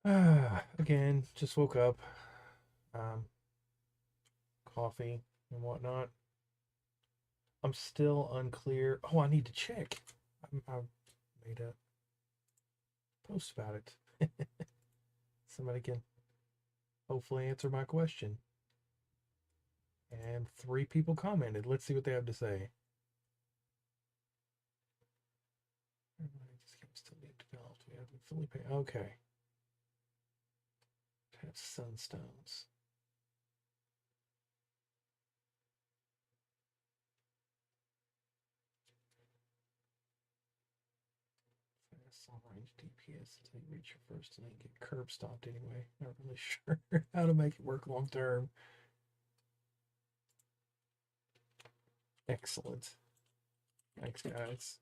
Again, just woke up. Um, Coffee and whatnot. I'm still unclear. Oh, I need to check. I made a post about it. Somebody can hopefully answer my question. And three people commented. Let's see what they have to say. This game still being developed. We haven't fully paid. Okay. Have sunstones. Fast long range DPS until you reach your first and then get curb stopped anyway. Not really sure how to make it work long term. Excellent. Thanks, guys.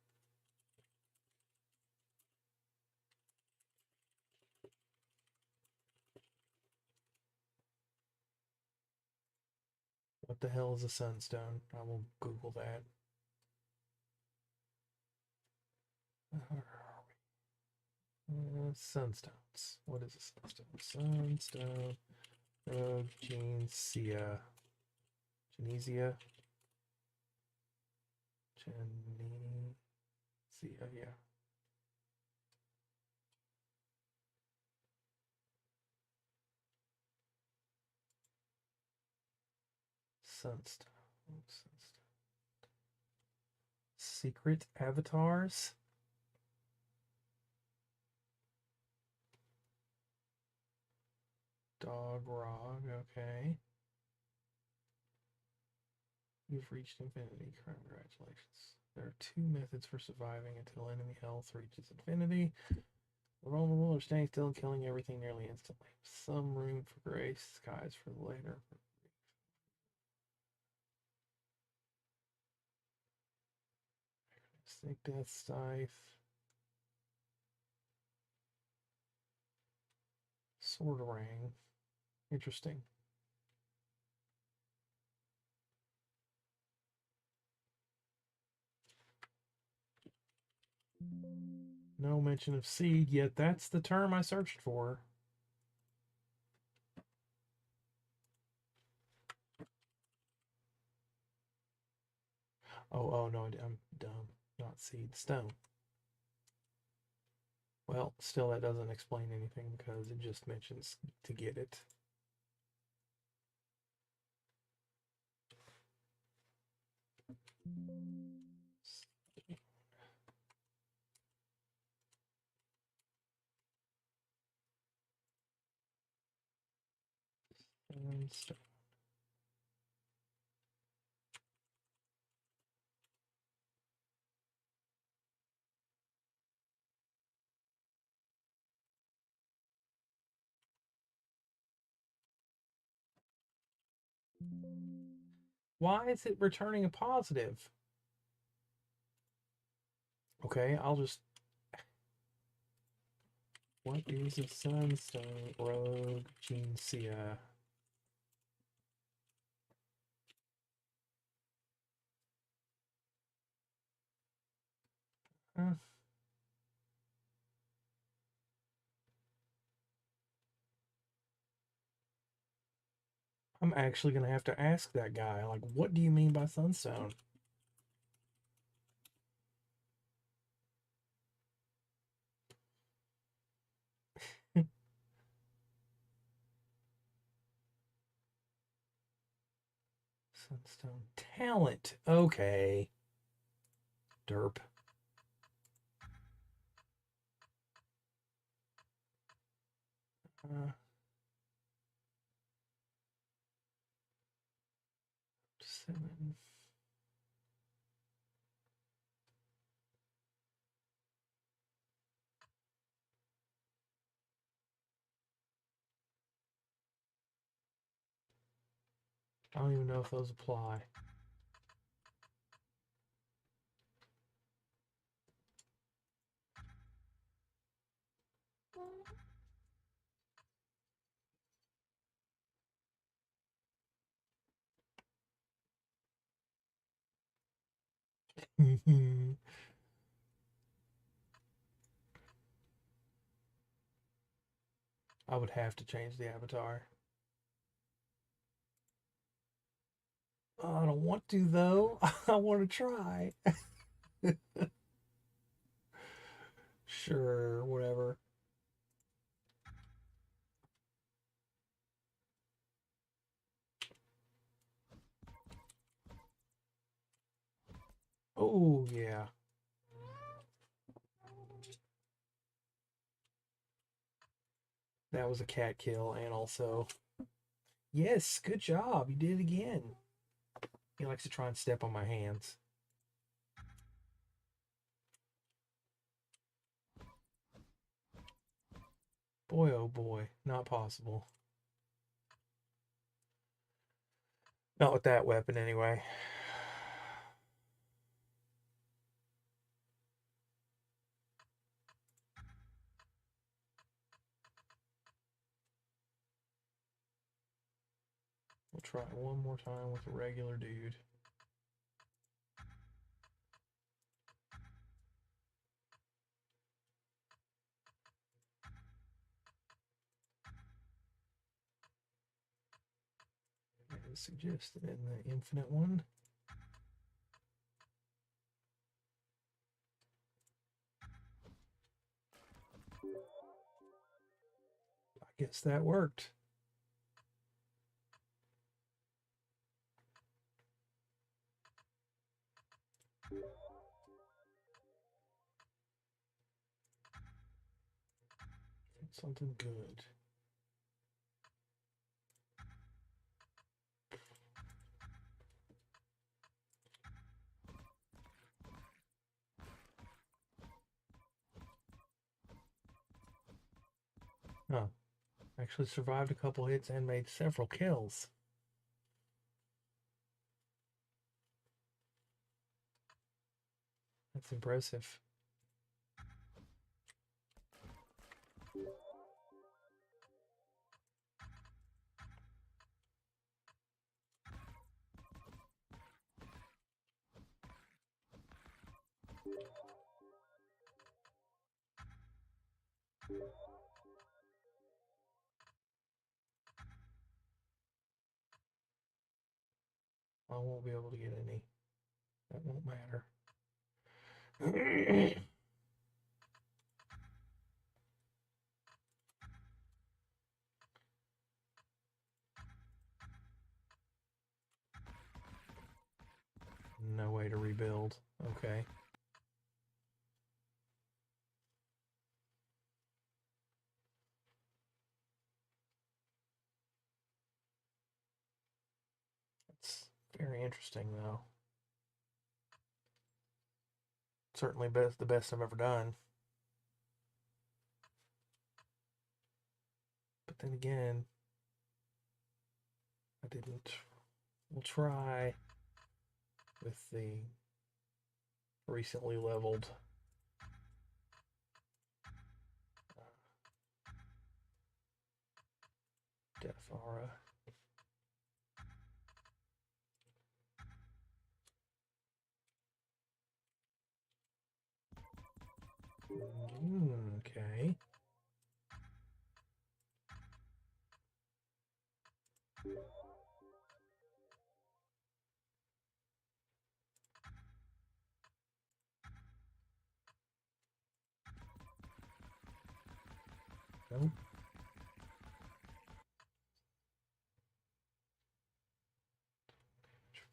What the hell is a sunstone? I will Google that. Sunstones. What is a sunstone? Sunstone. Genesia. Genesia. Genesia. Yeah. Sunstone. Secret avatars. Dog Rog. Okay. You've reached infinity. Congratulations. There are two methods for surviving until enemy health reaches infinity. Vulnerable or staying still, killing everything nearly instantly. Some room for grace, skies for later. Snake Death Scythe. Swordorang. Interesting. No mention of seed, yet that's the term I searched for. Oh no, I'm dumb. Not seed, stone. Well, still that doesn't explain anything because it just mentions to get it. And stone. Why is it returning a positive? Okay, I'll just. What is a sunstone? Rogue Genesia. Huh? I'm actually gonna have to ask that guy, like, what do you mean by sunstone? Sunstone talent. Okay. Derp. Uh, 7. I don't even know if those apply. I would have to change the avatar. I don't want to though. I want to try. Sure, whatever. Oh, yeah. That was a cat kill, and also, yes, good job. You did it again. He likes to try and step on my hands. Boy, oh boy, not possible. Not with that weapon, anyway. We'll try it one more time with a regular dude. As suggested in the infinite one. I guess that worked. Something good. Huh. Actually survived a couple hits and made several kills. That's impressive. I won't be able to get any. That won't matter. No way to rebuild. Okay. It's very interesting, though. Certainly the best I've ever done. But then again, I didn't. We'll try with the recently leveled Death Aura. Okay. Nope.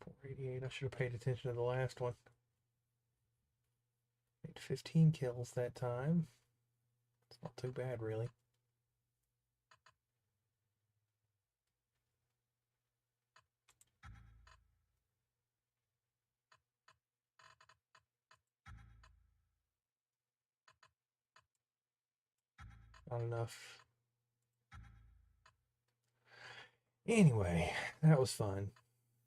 488. I should have paid attention to the last one. Made 15 kills that time. It's not too bad, really. Not enough. Anyway, that was fun.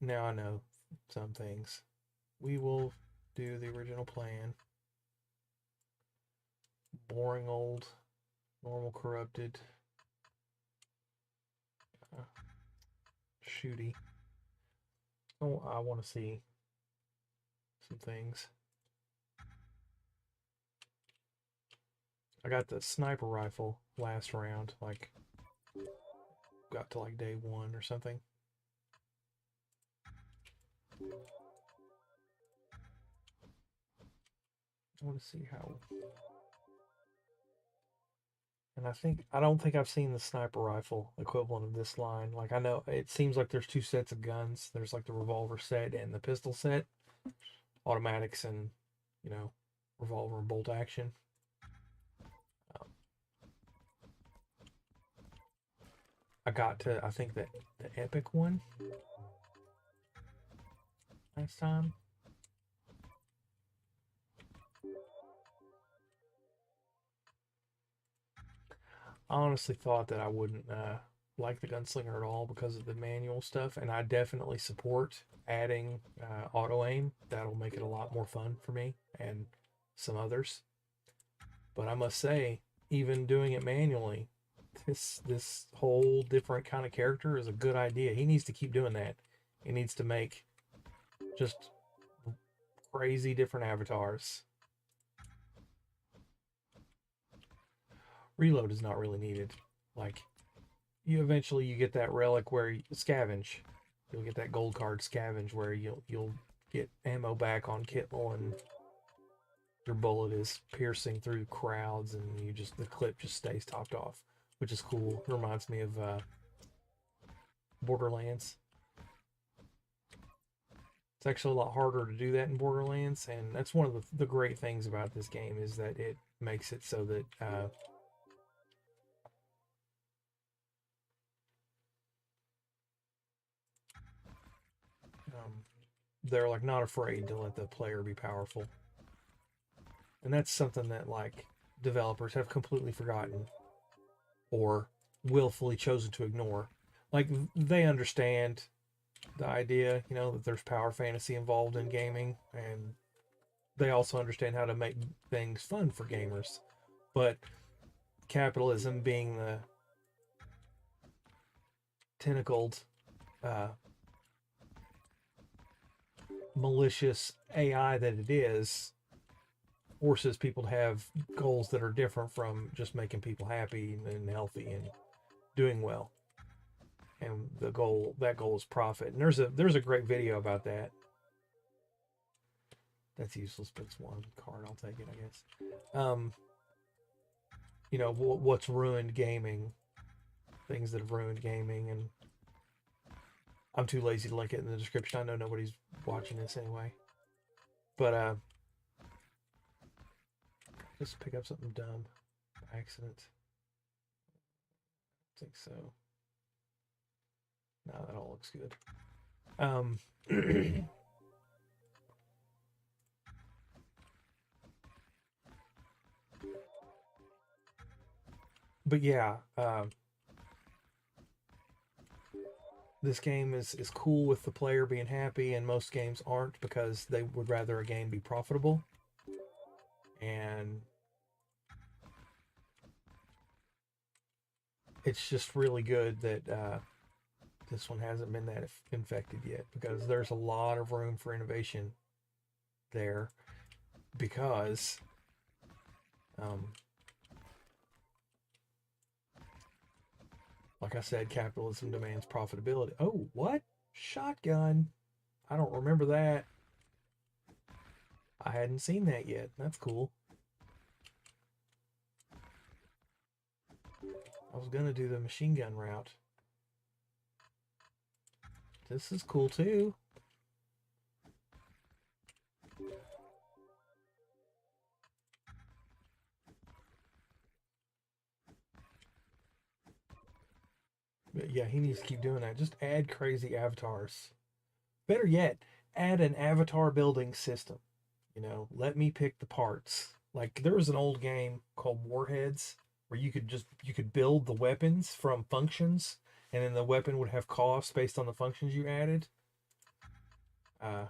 Now I know some things. We will do the original plan. Boring old, normal corrupted, shooty. Oh, I want to see some things. I got the sniper rifle last round, like got to like day 1 or something. I want to see how. And I don't think I've seen the sniper rifle equivalent of this line. Like, I know it seems like there's 2 sets of guns. There's like the revolver set and the pistol set, automatics and, you know, revolver and bolt action. I got to, I think, that the epic one last time. I honestly thought that I wouldn't like the gunslinger at all because of the manual stuff, and I definitely support adding auto aim. That'll make it a lot more fun for me and some others. But I must say, even doing it manually, this whole different kind of character is a good idea. He needs to keep doing that. He needs to make just crazy different avatars. Reload is not really needed. Like, you eventually you get that relic where you scavenge. You'll get that gold card scavenge where you'll get ammo back on Kittle, and your bullet is piercing through crowds, and the clip just stays topped off, which is cool. It reminds me of Borderlands. It's actually a lot harder to do that in Borderlands, and that's one of the great things about this game is that it makes it so that they're like not afraid to let the player be powerful. And that's something that like developers have completely forgotten or willfully chosen to ignore. Like, they understand the idea, you know, that there's power fantasy involved in gaming, and they also understand how to make things fun for gamers. But capitalism, being the tentacled, malicious AI that it is, forces people to have goals that are different from just making people happy and healthy and doing well. And that goal is profit. And there's a great video about that. That's useless, but it's one card. I'll take it, I guess. You know, what's ruined gaming, things that have ruined gaming, and I'm too lazy to link it in the description. I know nobody's watching this anyway. But just pick up something dumb by accident. I think so. No, that all looks good. But yeah, this game is cool with the player being happy, and most games aren't because they would rather a game be profitable. And it's just really good that this one hasn't been that infected yet, because there's a lot of room for innovation there, because like I said, capitalism demands profitability. Oh, what? Shotgun? I don't remember that. I hadn't seen that yet. That's cool. I was gonna do the machine gun route. This is cool too. But yeah, he needs to keep doing that. Just add crazy avatars. Better yet, add an avatar building system. You know, let me pick the parts. Like, there was an old game called Warheads where you could build the weapons from functions, and then the weapon would have costs based on the functions you added. I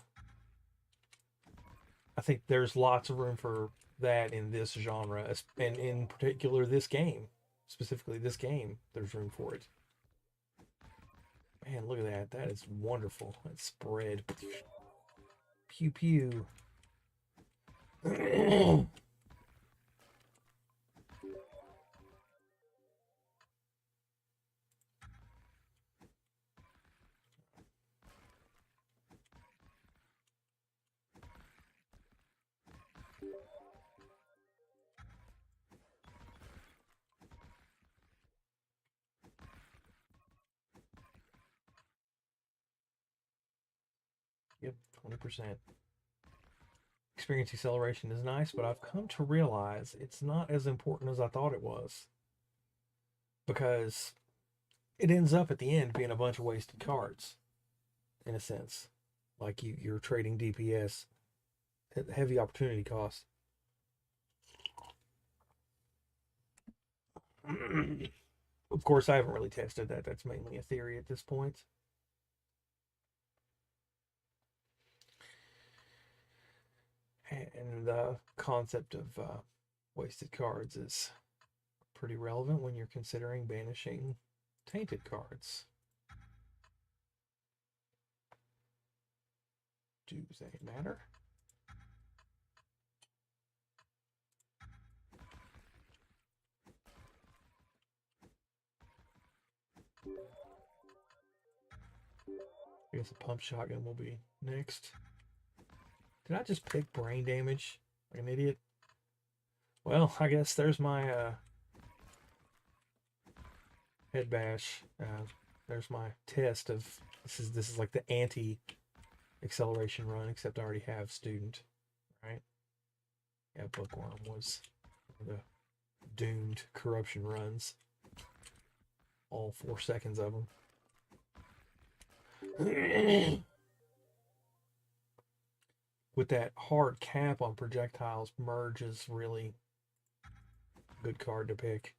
think there's lots of room for that in this genre, and in particular this game. Specifically this game, there's room for it. Man, look at that. That is wonderful. That spread. Pew pew. Yep, 20%. Experience acceleration is nice, but I've come to realize it's not as important as I thought it was. Because it ends up at the end being a bunch of wasted cards, in a sense. Like you're trading DPS at heavy opportunity cost. Of course, I haven't really tested that. That's mainly a theory at this point. And the concept of wasted cards is pretty relevant when you're considering banishing tainted cards. Do they matter? I guess a pump shotgun will be next. Did I just pick brain damage like an idiot? Well, I guess there's my head bash. There's my test of this is like the anti acceleration run, except I already have student, right? Yeah, bookworm was the doomed corruption runs. All 4 seconds of them. With that hard cap on projectiles, merge is really a good card to pick.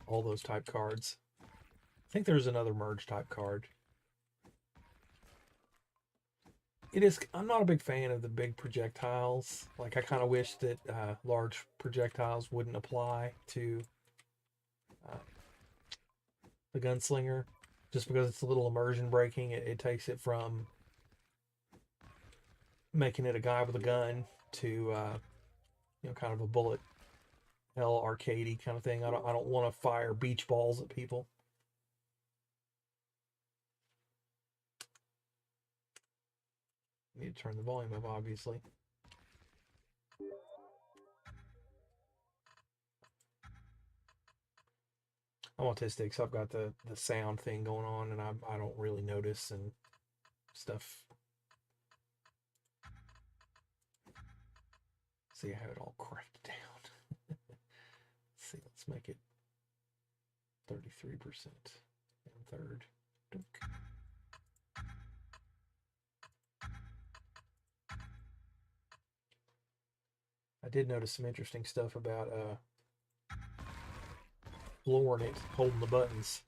All those type cards. I think there's another merge type card. It is. I'm not a big fan of the big projectiles. Like I kind of wish that large projectiles wouldn't apply to the gunslinger, just because it's a little immersion breaking. It takes it from making it a guy with a gun to you know, kind of a bullet hell arcadey kind of thing. I don't want to fire beach balls at people. Need to turn the volume up, obviously. I'm autistic, so I've got the sound thing going on, and I don't really notice and stuff. See, I have it all cranked down. Let's see, let's make it 33% and third. I did notice some interesting stuff about flooring it, holding the buttons.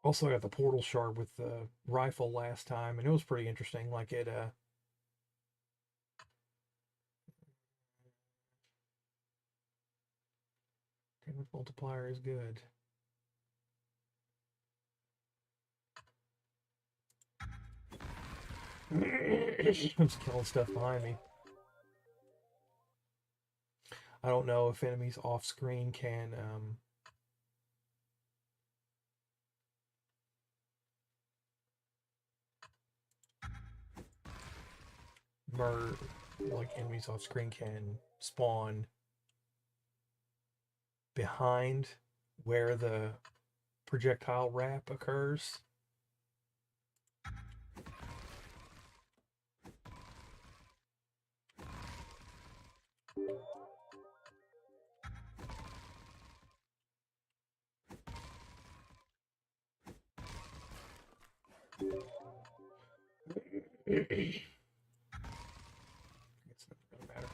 Also, I got the portal shard with the rifle last time, and it was pretty interesting. Like it, damage multiplier is good. I'm just killing stuff behind me. I don't know if enemies off screen can like enemies off screen can spawn behind where the projectile wrap occurs. It's not really matter.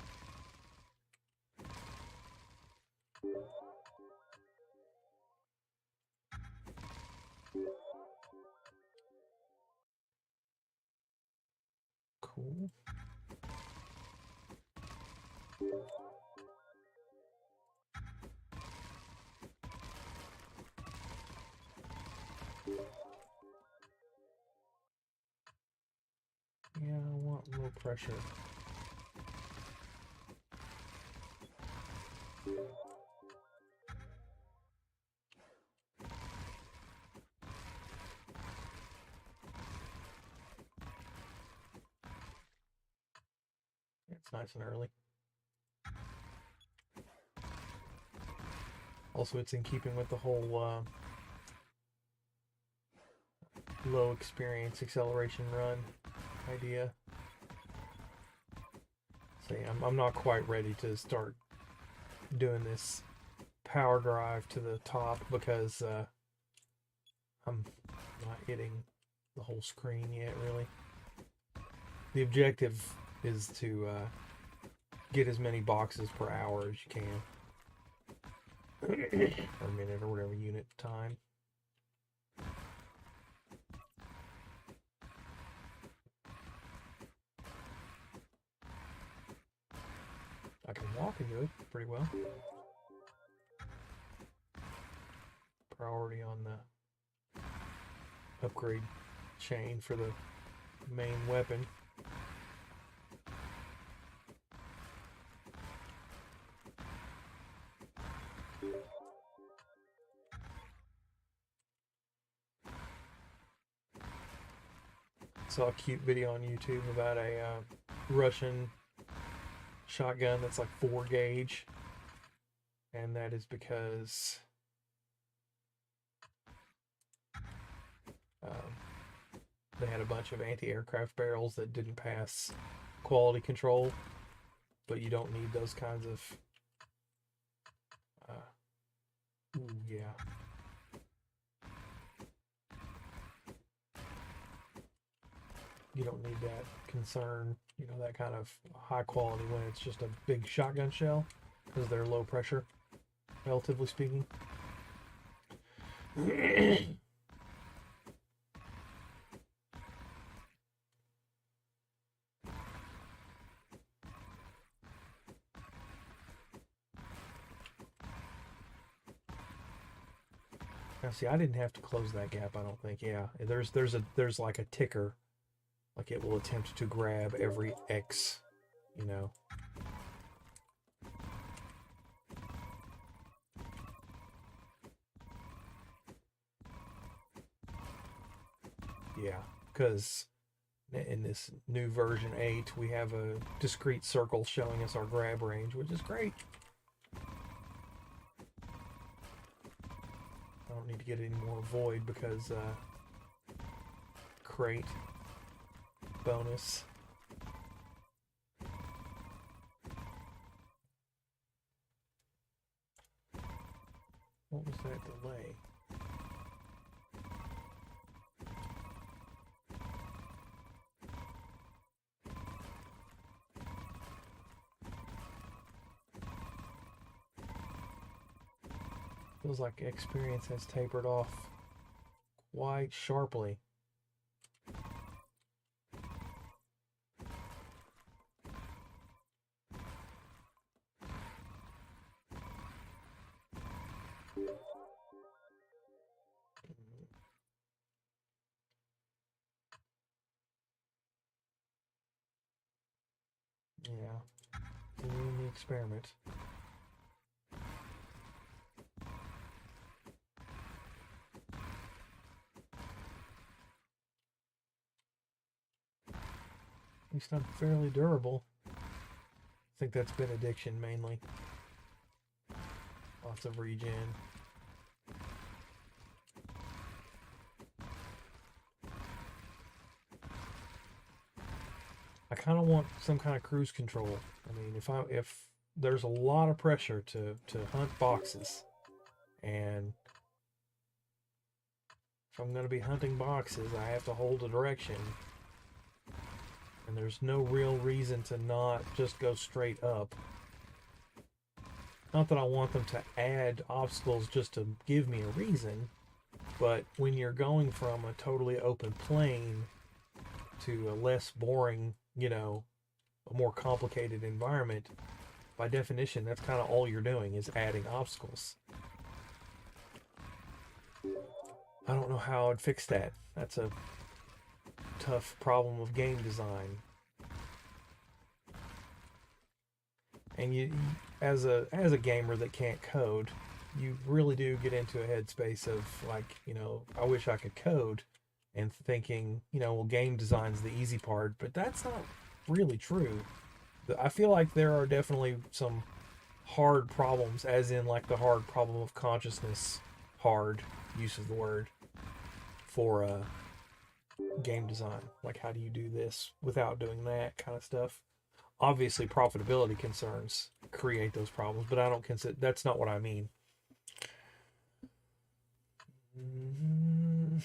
Cool. Yeah, I want low pressure. It's nice and early. Also, it's in keeping with the whole low experience acceleration run idea. So yeah, I'm not quite ready to start doing this power drive to the top because I'm not hitting the whole screen yet, really. The objective is to get as many boxes per hour as you can. Or minute, or whatever unit time. I can walk into it pretty well. Priority on the upgrade chain for the main weapon. Saw a cute video on YouTube about a Russian shotgun that's like 4 gauge, and that is because they had a bunch of anti-aircraft barrels that didn't pass quality control, but you don't need those kinds of ooh, yeah. You don't need that concern, you know, that kind of high quality when it's just a big shotgun shell, because they're low pressure, relatively speaking. Now, see, I didn't have to close that gap, I don't think. Yeah, there's like a ticker, like it will attempt to grab every X, you know. Yeah, because in this new version 8, we have a discrete circle showing us our grab range, which is great. I don't need to get any more void because crate bonus. What was that delay? Feels like experience has tapered off quite sharply. Yeah, doing the experiment. At least I'm fairly durable. I think that's been addiction mainly. Lots of regen. I kind of want some kind of cruise control. I mean, if there's a lot of pressure to hunt boxes, and if I'm going to be hunting boxes, I have to hold a direction, and there's no real reason to not just go straight up. Not that I want them to add obstacles just to give me a reason, but when you're going from a totally open plain to a less boring, you know, a more complicated environment, by definition, that's kind of all you're doing is adding obstacles. I don't know how I'd fix that. That's a tough problem of game design. And you, as a gamer that can't code, you really do get into a headspace of like, you know, I wish I could code, and thinking, you know, well, game design's the easy part, but that's not really true. I feel like there are definitely some hard problems, as in like the hard problem of consciousness, hard use of the word, for game design. Like, how do you do this without doing that kind of stuff? Obviously, profitability concerns create those problems, but I don't consider that's not what I mean. Mm-hmm.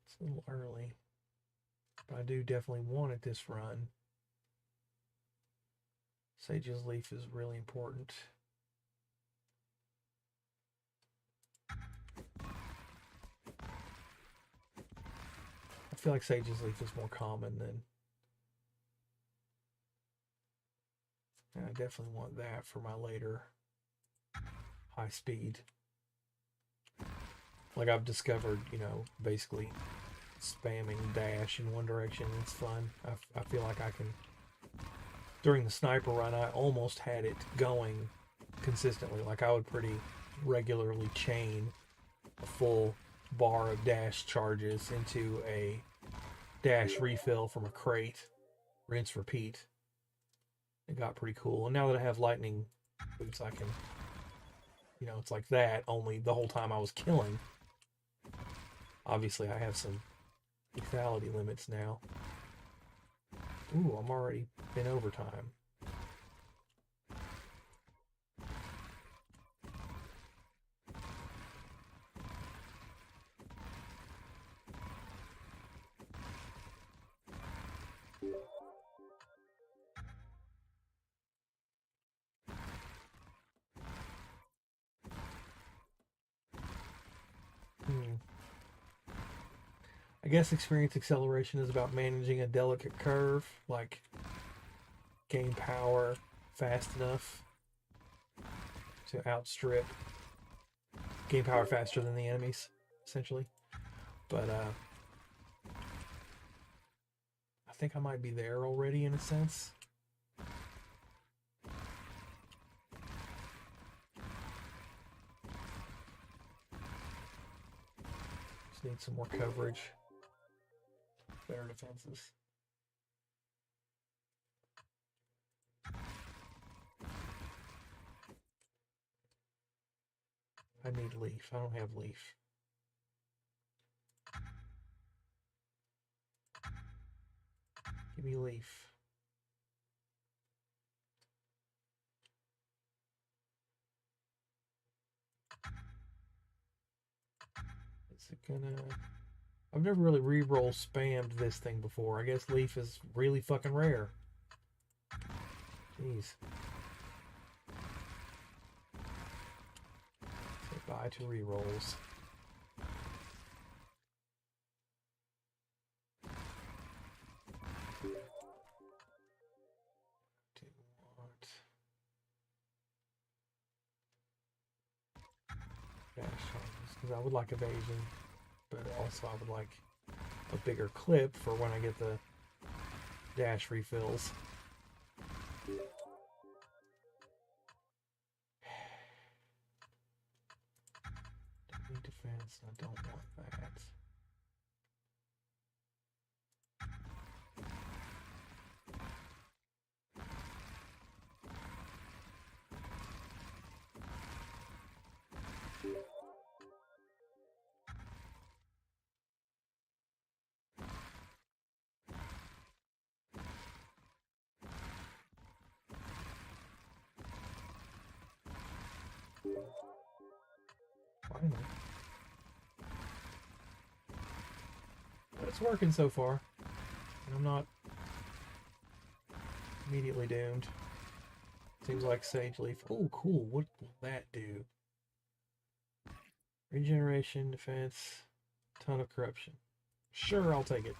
It's a little early, but I do definitely want it this run. Sage's Leaf is really important. I feel like Sage's Leaf is more common than. And I definitely want that for my later high speed. Like I've discovered, basically spamming dash in one direction. It's fun. I feel like I can. During the sniper run, I almost had it going consistently. Like I would pretty regularly chain a full bar of dash charges into a dash refill from a crate, rinse, repeat. It got pretty cool. And now that I have lightning boots, I can, it's like that, only the whole time I was killing. Obviously, I have some lethality limits now. Ooh, I'm already in overtime. I guess experience acceleration is about managing a delicate curve, like gain power fast enough to outstrip, gain power faster than the enemies, essentially. But I think I might be there already in a sense. Just need some more coverage. Better defenses. I need leaf. I don't have leaf. Give me leaf. Is it gonna... I've never really re-roll spammed this thing before. I guess leaf is really fucking rare. Jeez. Say bye to re-rolls. Because I would like evasion, but also I would like a bigger clip for when I get the dash refills. Don't need defense, I don't want that. Finally. But it's working so far. And I'm not immediately doomed. Seems like Sage Leaf. Oh, cool. What will that do? Regeneration, defense, ton of corruption. Sure, I'll take it.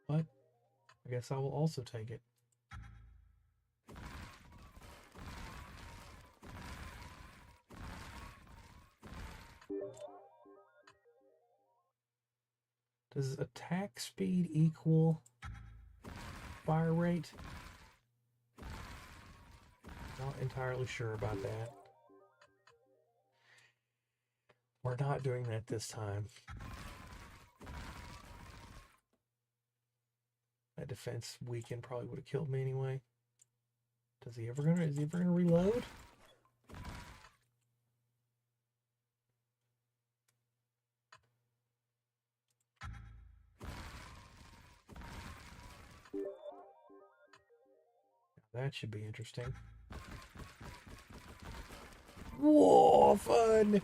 But I guess I will also take it. Does attack speed equal fire rate? Not entirely sure about that. We're not doing that this time. That defense weaken probably would have killed me anyway. Is he ever gonna reload? That should be interesting. Whoa, fun!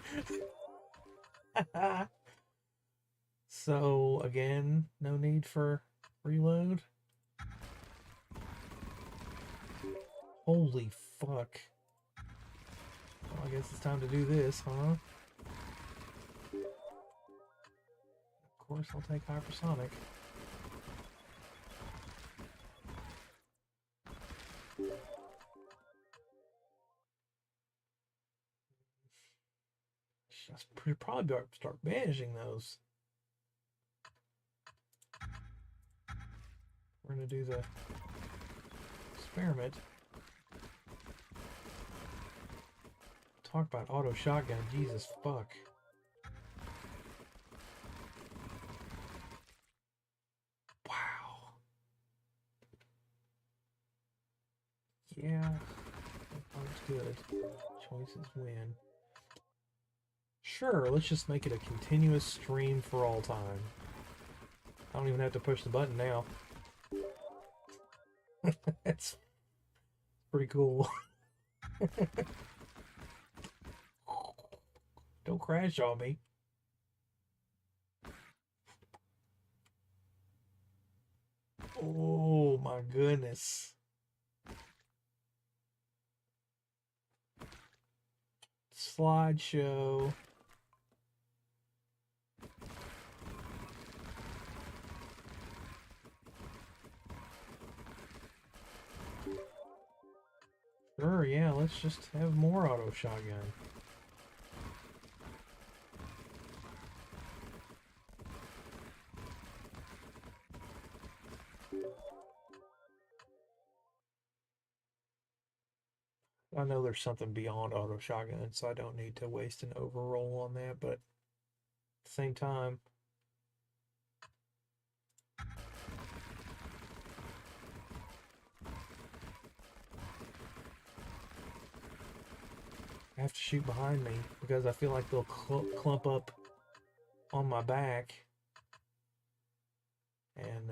So, again, no need for reload. Holy fuck. Well, I guess it's time to do this, huh? Of course, I'll take hypersonic. Should probably start managing those. We're gonna do the experiment. Talk about auto shotgun, Jesus fuck. Wow. Yeah, that's good. Choices win. Sure, let's just make it a continuous stream for all time. I don't even have to push the button now. That's pretty cool. Don't crash on me. Oh my goodness. Slideshow. Sure, yeah, let's just have more auto shotgun. I know there's something beyond auto shotgun, so I don't need to waste an overroll on that, but at the same time, I have to shoot behind me because I feel like they'll clump up on my back and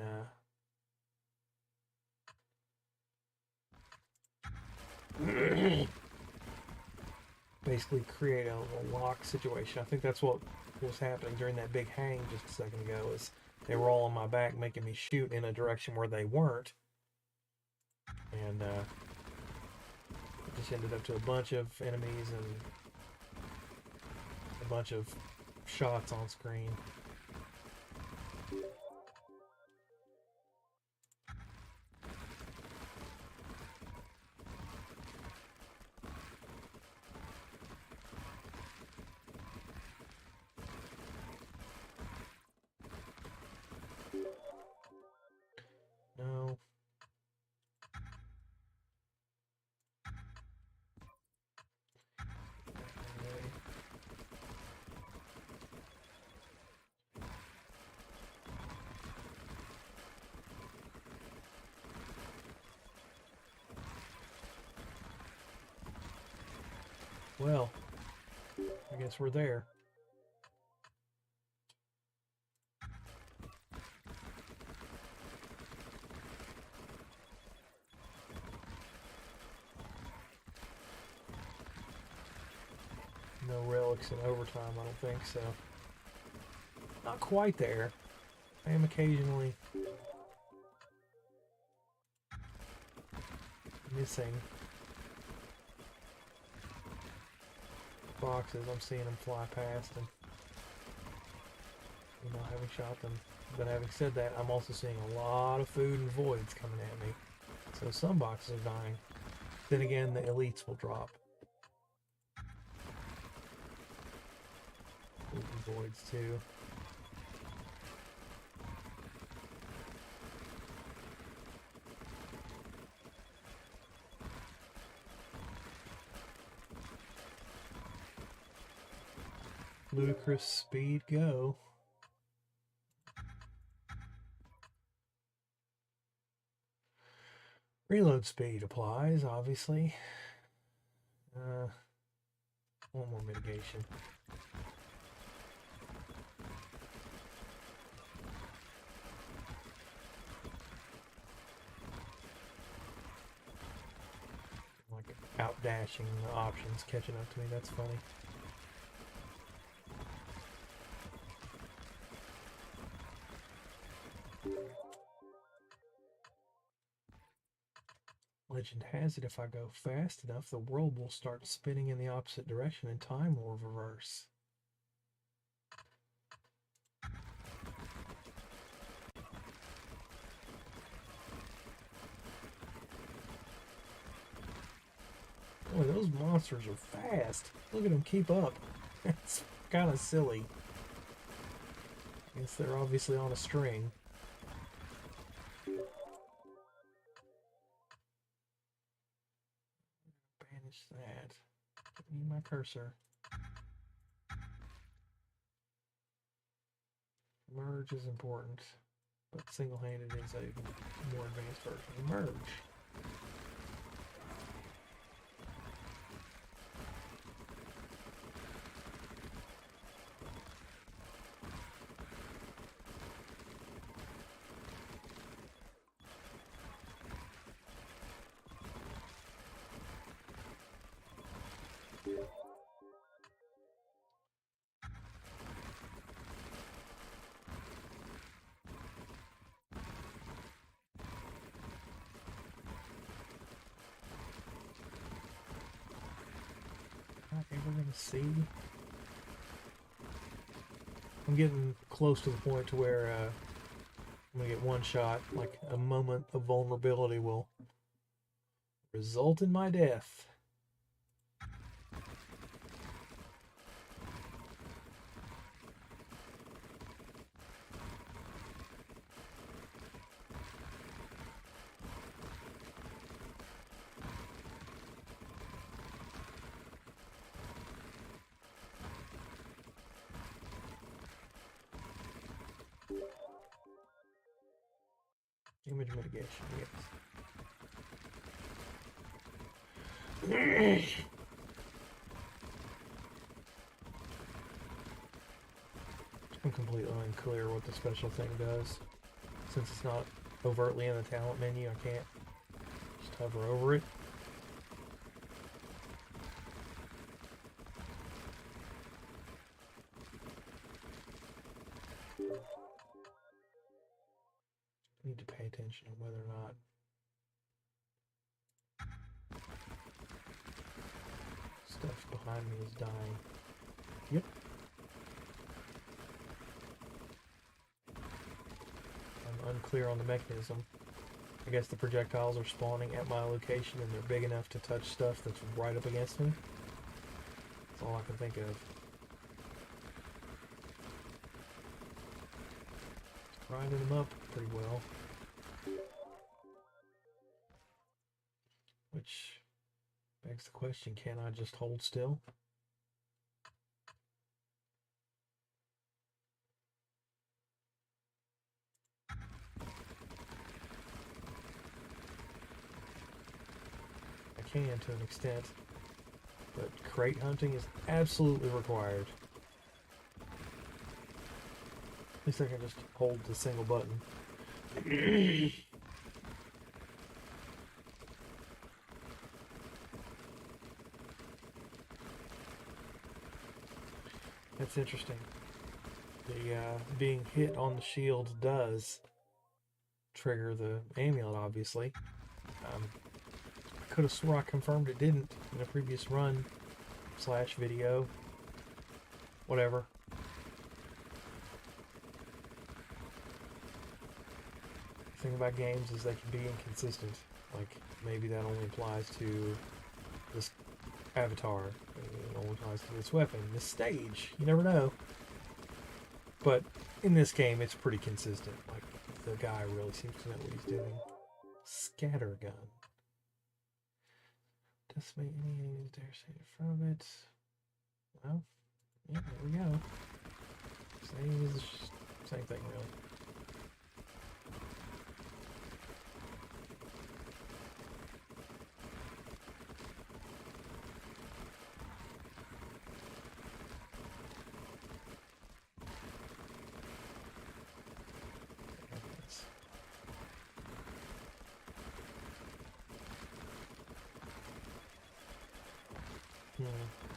basically create a lock situation. I think that's what was happening during that big hang just a second ago, is they were all on my back making me shoot in a direction where they weren't, and it just ended up to a bunch of enemies and a bunch of shots on screen. No. Well, I guess we're there. No relics in overtime, I don't think so. Not quite there. I am occasionally missing boxes. I'm seeing them fly past and having shot them. But having said that, I'm also seeing a lot of food and voids coming at me. So some boxes are dying. Then again, the elites will drop. Food and voids too. ludicrous speed go. Reload speed applies, obviously. One more mitigation. Like outdashing the options, catching up to me. That's funny. Legend has it if I go fast enough, the world will start spinning in the opposite direction and time will reverse. Boy, those monsters are fast. Look at them keep up. It's kind of silly. I guess they're obviously on a string. Banish that. Give me my cursor. Merge is important, but single-handed is a more advanced version. Merge. Not ever gonna see. I'm getting close to the point to where I'm gonna get one shot. Like a moment of vulnerability will result in my death. Image mitigation, yes. I'm completely unclear what the special thing does. Since it's not overtly in the talent menu, I can't just hover over it. Need to pay attention to whether or not stuff behind me is dying. Yep. I'm unclear on the mechanism. I guess the projectiles are spawning at my location and they're big enough to touch stuff that's right up against me. That's all I can think of. Grinding them up pretty well. Which begs the question, can I just hold still? I can to an extent, but crate hunting is absolutely required. At least I can just hold the single button. That's interesting. The being hit on the shield does trigger the amulet, obviously. I could have swore I confirmed it didn't in a previous run / video. Whatever. The thing about games is they can be inconsistent. Like, maybe that only applies to this avatar. It only applies to this weapon, this stage. You never know. But in this game, it's pretty consistent. Like, the guy really seems to know what he's doing. Scattergun. Decimate any enemies dare stay in front of it. Well, Yeah, there we go. Same as same thing, really.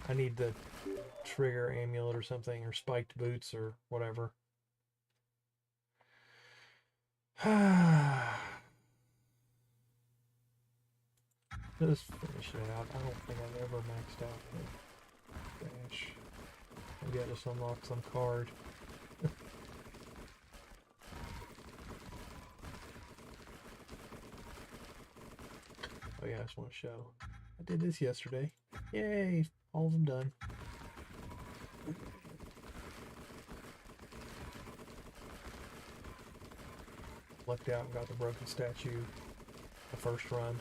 I need the trigger amulet or something, or spiked boots or whatever. Just finish it out. I don't think I've ever maxed out the dash. Maybe I just unlocked some card. Oh yeah, I just want to show. I did this yesterday. Yay! All of them done. Lucked out and got the broken statue the first run.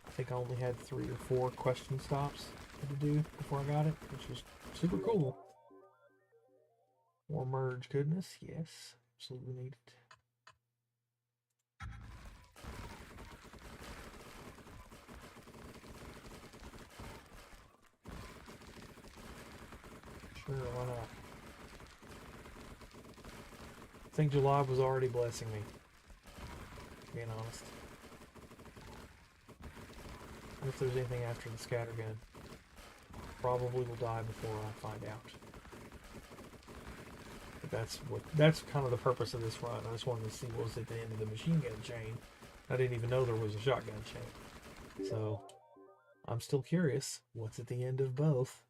I think I only had 3 or 4 question stops to do before I got it, which was super cool. More merge goodness, yes, absolutely needed. Sure, why not? I think July was already blessing me, being honest. And if there's anything after the scattergun, probably will die before I find out. But that's kind of the purpose of this run. I just wanted to see what was at the end of the machine gun chain. I didn't even know there was a shotgun chain. So I'm still curious what's at the end of both.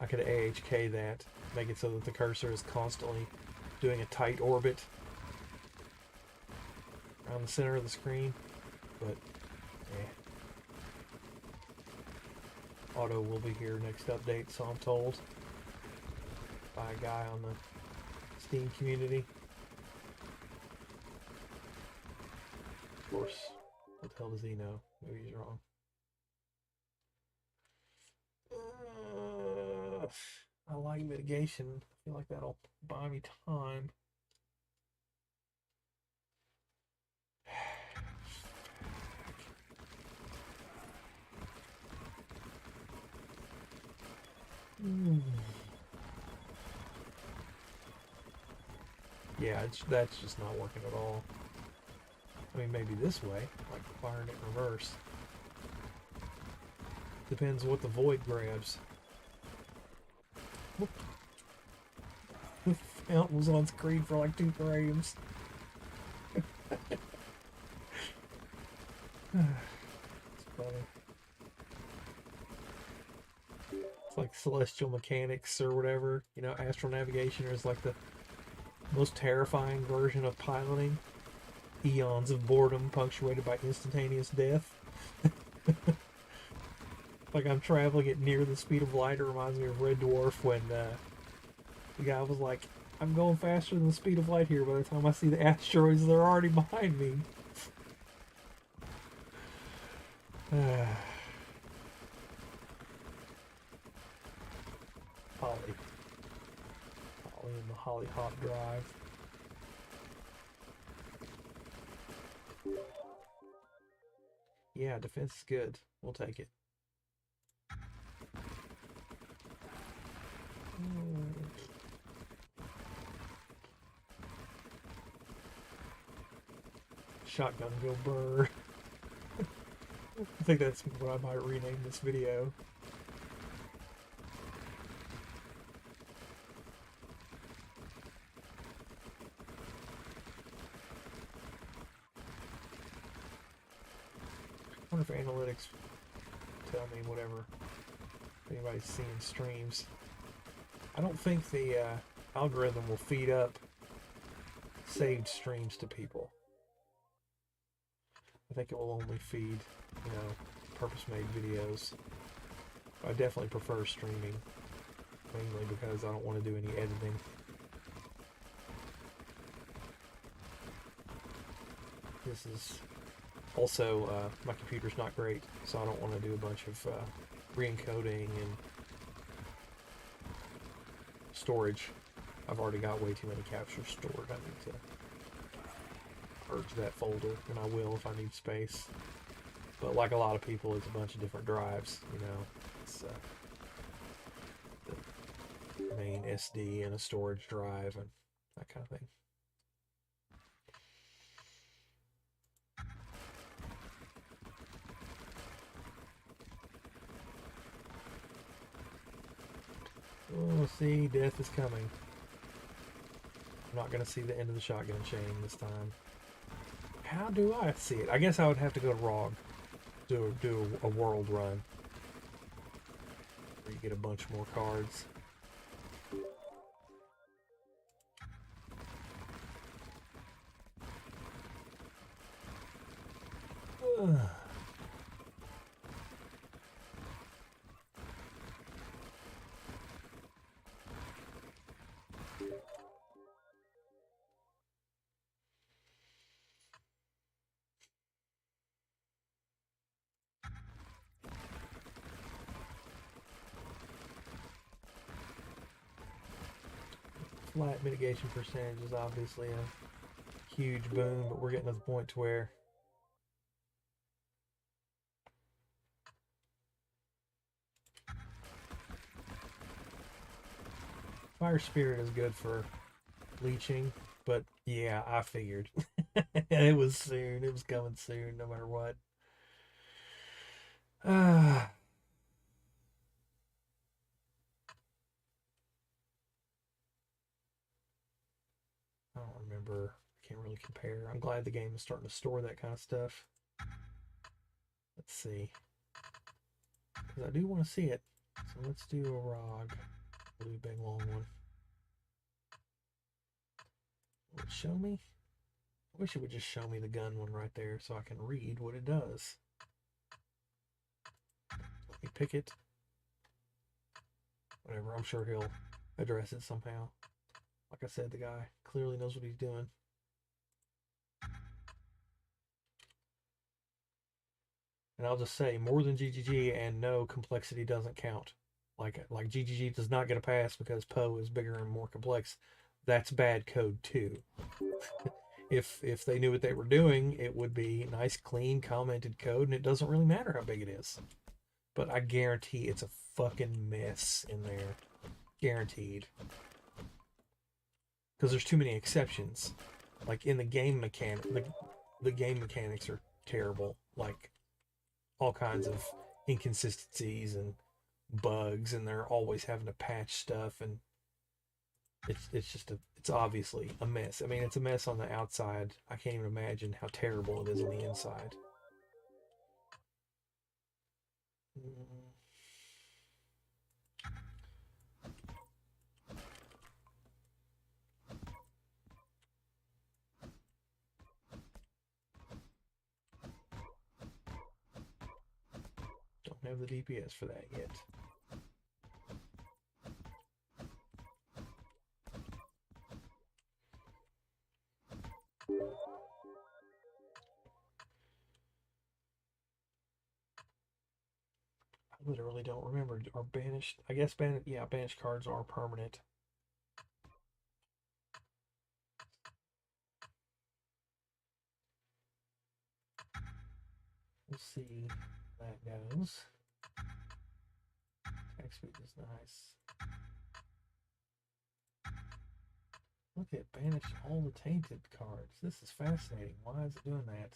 I could AHK that, make it so that the cursor is constantly doing a tight orbit around the center of the screen, but Auto will be here next update, so I'm told, by a guy on the Steam community. Of course, what the hell does he know? Maybe he's wrong. I like mitigation. I feel like that'll buy me time. Yeah, that's just not working at all. I mean, maybe this way, like firing it in reverse. Depends what the void grabs. Whoop. The fountain was on screen for like 2 frames. It's funny. It's like celestial mechanics or whatever. You know, astral navigation is like the most terrifying version of piloting. Eons of boredom punctuated by instantaneous death. Like I'm traveling at near the speed of light. It reminds me of Red Dwarf when the guy was like, I'm going faster than the speed of light here. By the time I see the asteroids, they're already behind me. Holly in the Holly Hop Drive. Yeah, defense is good. We'll take it. Shotgun go burr. I think that's what I might rename this video. I wonder if analytics tell me whatever, if anybody's seeing streams. I don't think the algorithm will feed up saved streams to people. I think it will only feed, you know, purpose-made videos. I definitely prefer streaming, mainly because I don't want to do any editing. This is also, my computer's not great, so I don't want to do a bunch of re-encoding and storage. I've already got way too many captures stored. I need to purge that folder, and I will if I need space. But like a lot of people, it's a bunch of different drives, you know. It's the main SD and a storage drive and that kind of thing. Oh, see, death is coming. I'm not going to see the end of the shotgun chain this time. How do I see it? I guess I would have to go to ROG. Do a world run. Where you get a bunch more cards. Flat mitigation percentage is obviously a huge boom, but we're getting to the point to where Fire Spirit is good for leeching, but yeah, I figured. It was soon. It was coming soon, no matter what. I don't remember. I can't really compare. I'm glad the game is starting to store that kind of stuff. Let's see. Because I do want to see it. So let's do a ROG. We'll do a big long one. Will it show me? I wish it would just show me the gun one right there so I can read what it does. Let me pick it. Whatever, I'm sure he'll address it somehow. Like I said, the guy clearly knows what he's doing. And I'll just say, more than GGG and no, complexity doesn't count. Like GGG does not get a pass because Poe is bigger and more complex. That's bad code too. If they knew what they were doing, it would be nice, clean, commented code, and it doesn't really matter how big it is. But I guarantee it's a fucking mess in there. Guaranteed. Because there's too many exceptions. Like in the game mechanic, the game mechanics are terrible. Like all kinds of inconsistencies and bugs, and they're always having to patch stuff, and it's obviously a mess. I mean, it's a mess on the outside. I can't even imagine how terrible it is on the inside. Don't have the DPS for that yet. I literally don't remember. Are banished? I guess banished cards are permanent. We'll see how that goes. Attack speed is nice. Look at banish all the tainted cards. This is fascinating. Why is it doing that?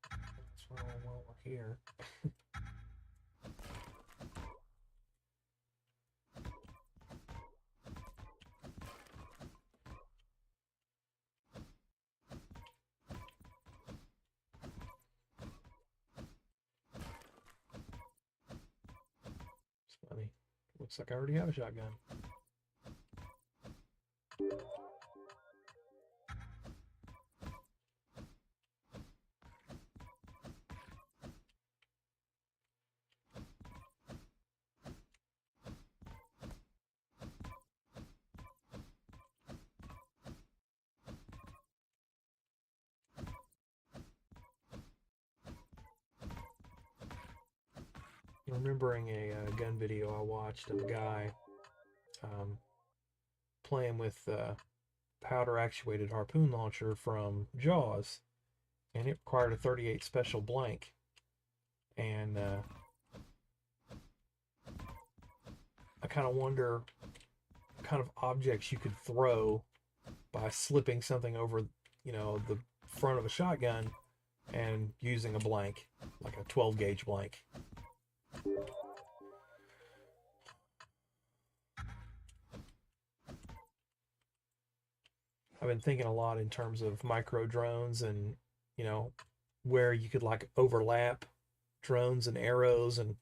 That's while we're here. It's funny. Looks like I already have a shotgun. remembering a gun video I watched of a guy um, playing with powder actuated harpoon launcher from Jaws, and it required a 38 special blank. And I kind of wonder what kind of objects you could throw by slipping something over, the front of a shotgun and using a blank, like a 12 gauge blank. I've been thinking a lot in terms of micro drones and, you know, where you could like overlap drones and arrows. And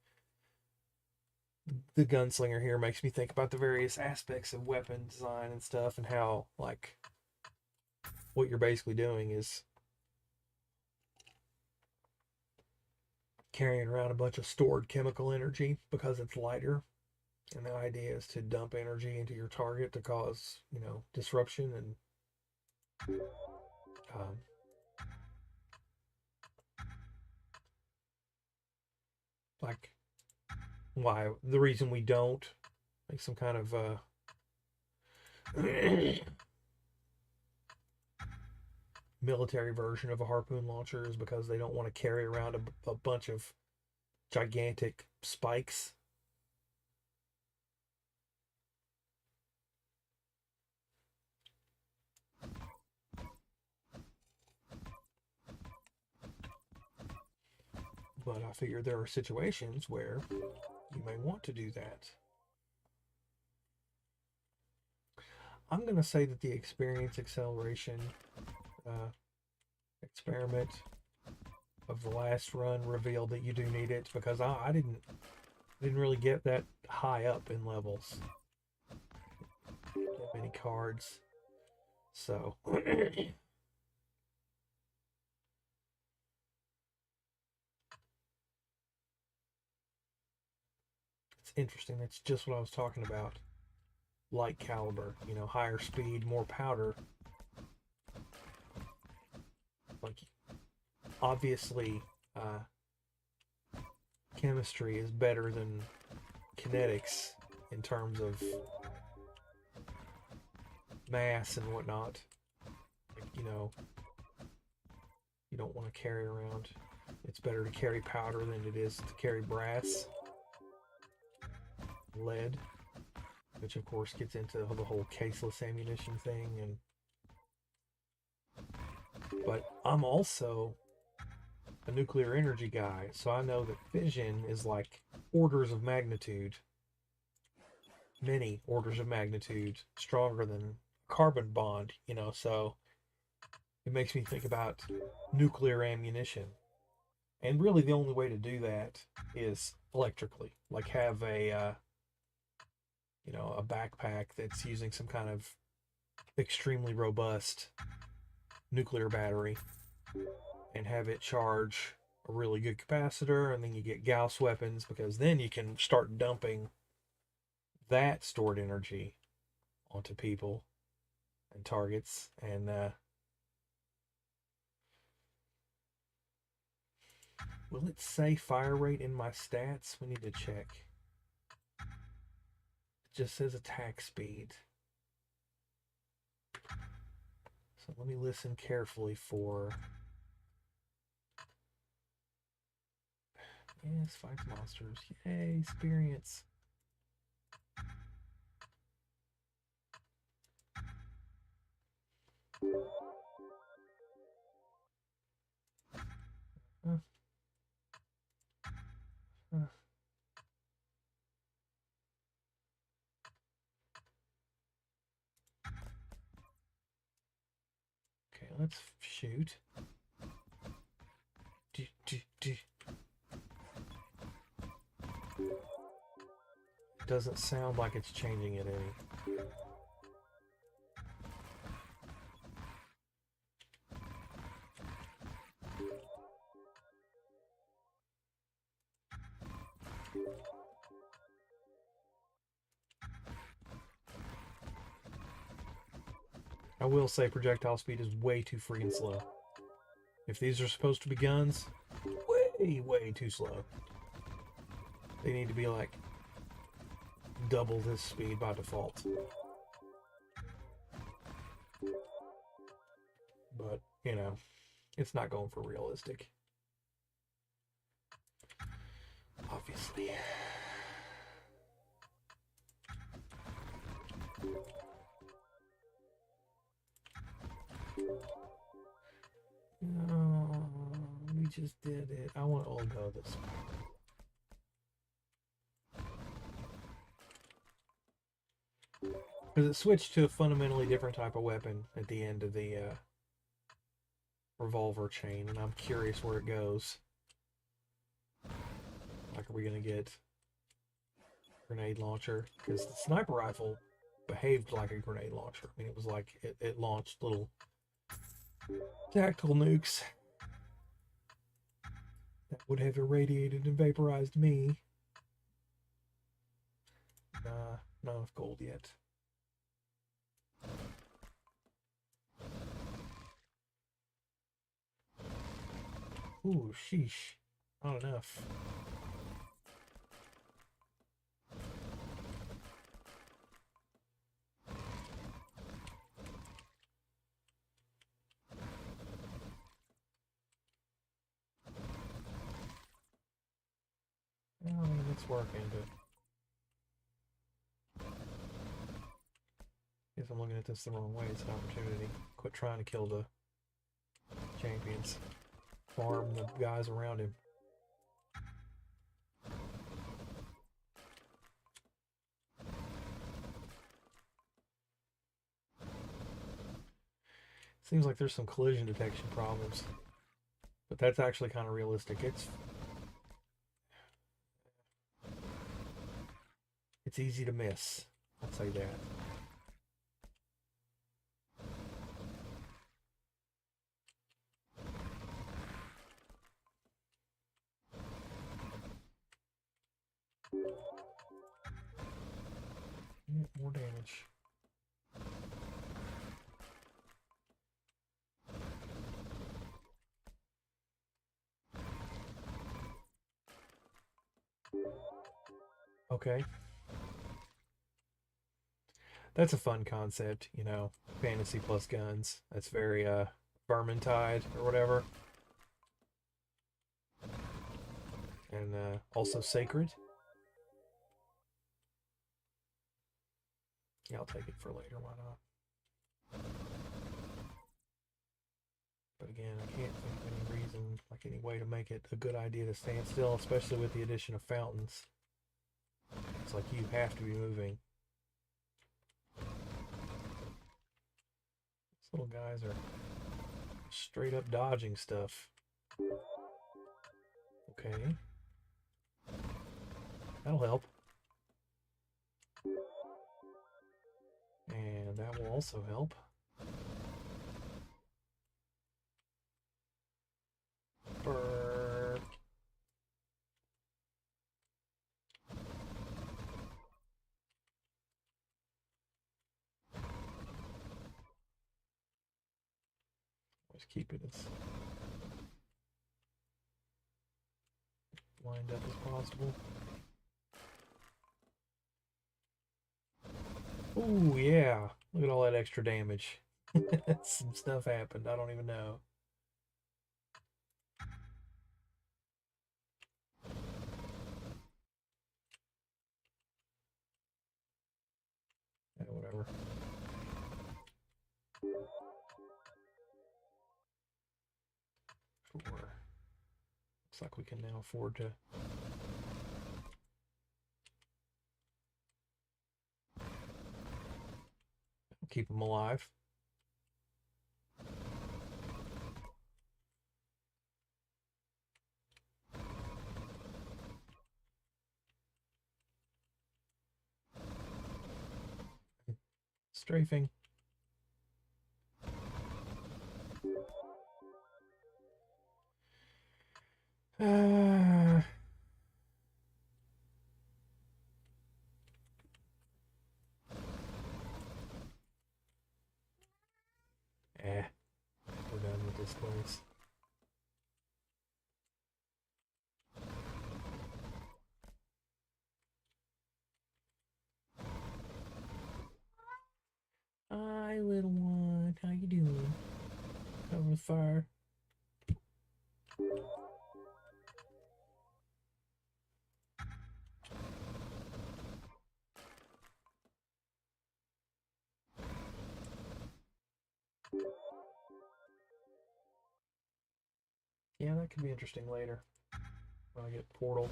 the gunslinger here makes me think about the various aspects of weapon design and stuff, and how, like, what you're basically doing is carrying around a bunch of stored chemical energy because it's lighter. And the idea is to dump energy into your target to cause, disruption and um, like why the reason we don't like some kind of military version of a harpoon launcher is because they don't want to carry around a bunch of gigantic spikes. But I figure there are situations where you may want to do that. I'm going to say that the experience acceleration uh, experiment of the last run revealed that you do need it, because I didn't really get that high up in levels. Get many cards, so it's interesting. That's just what I was talking about. Light caliber, higher speed, more powder. Like, obviously, chemistry is better than kinetics in terms of mass and whatnot. Like, you don't want to carry around. It's better to carry powder than it is to carry brass, lead, which of course gets into the whole caseless ammunition thing. But I'm also a nuclear energy guy, so I know that fission is like orders of magnitude, many orders of magnitude stronger than carbon bond, so it makes me think about nuclear ammunition. And really the only way to do that is electrically, like have a backpack that's using some kind of extremely robust nuclear battery and have it charge a really good capacitor, and then you get Gauss weapons, because then you can start dumping that stored energy onto people and targets. And will it say fire rate in my stats? We need to check. It just says attack speed. So let me listen carefully for... Yes, fights monsters. Yay, experience. Uh, uh. Okay, let's shoot. It doesn't sound like it's changing it any. I will say projectile speed is way too freaking slow. If these are supposed to be guns, way, way too slow. They need to be like double this speed by default. But, you know, it's not going for realistic. Obviously. No, we just did it. I want to go this way. Because it switched to a fundamentally different type of weapon at the end of the revolver chain, and I'm curious where it goes. Like, are we going to get grenade launcher? Because the sniper rifle behaved like a grenade launcher. I mean, it was like it launched little tactical nukes that would have irradiated and vaporized me. Not enough gold yet. Ooh, sheesh. Not enough. I mean, it's working, but guess I'm looking at this the wrong way. It's an opportunity. Quit trying to kill the champions. Farm the guys around him. Seems like there's some collision detection problems. But that's actually kind of realistic. It's easy to miss. I'll say that. More damage. Okay. That's a fun concept, you know. Fantasy plus guns. That's very Vermintide or whatever. And also Sacred. Yeah, I'll take it for later, why not? But again, I can't think of any reason, like any way to make it a good idea to stand still, especially with the addition of fountains. It's like you have to be moving. These little guys are straight up dodging stuff. Okay. That'll help. And that will also help. Burp. Let's keep it as lined up as possible. Ooh, yeah. Look at all that extra damage. Some stuff happened. I don't even know. Yeah, whatever. Sure. Looks like we can now afford to keep them alive. Strafing. Uh, we're done with this place. Hi, little one. How you doing? Over the fire. Yeah, that could be interesting later. When I get portal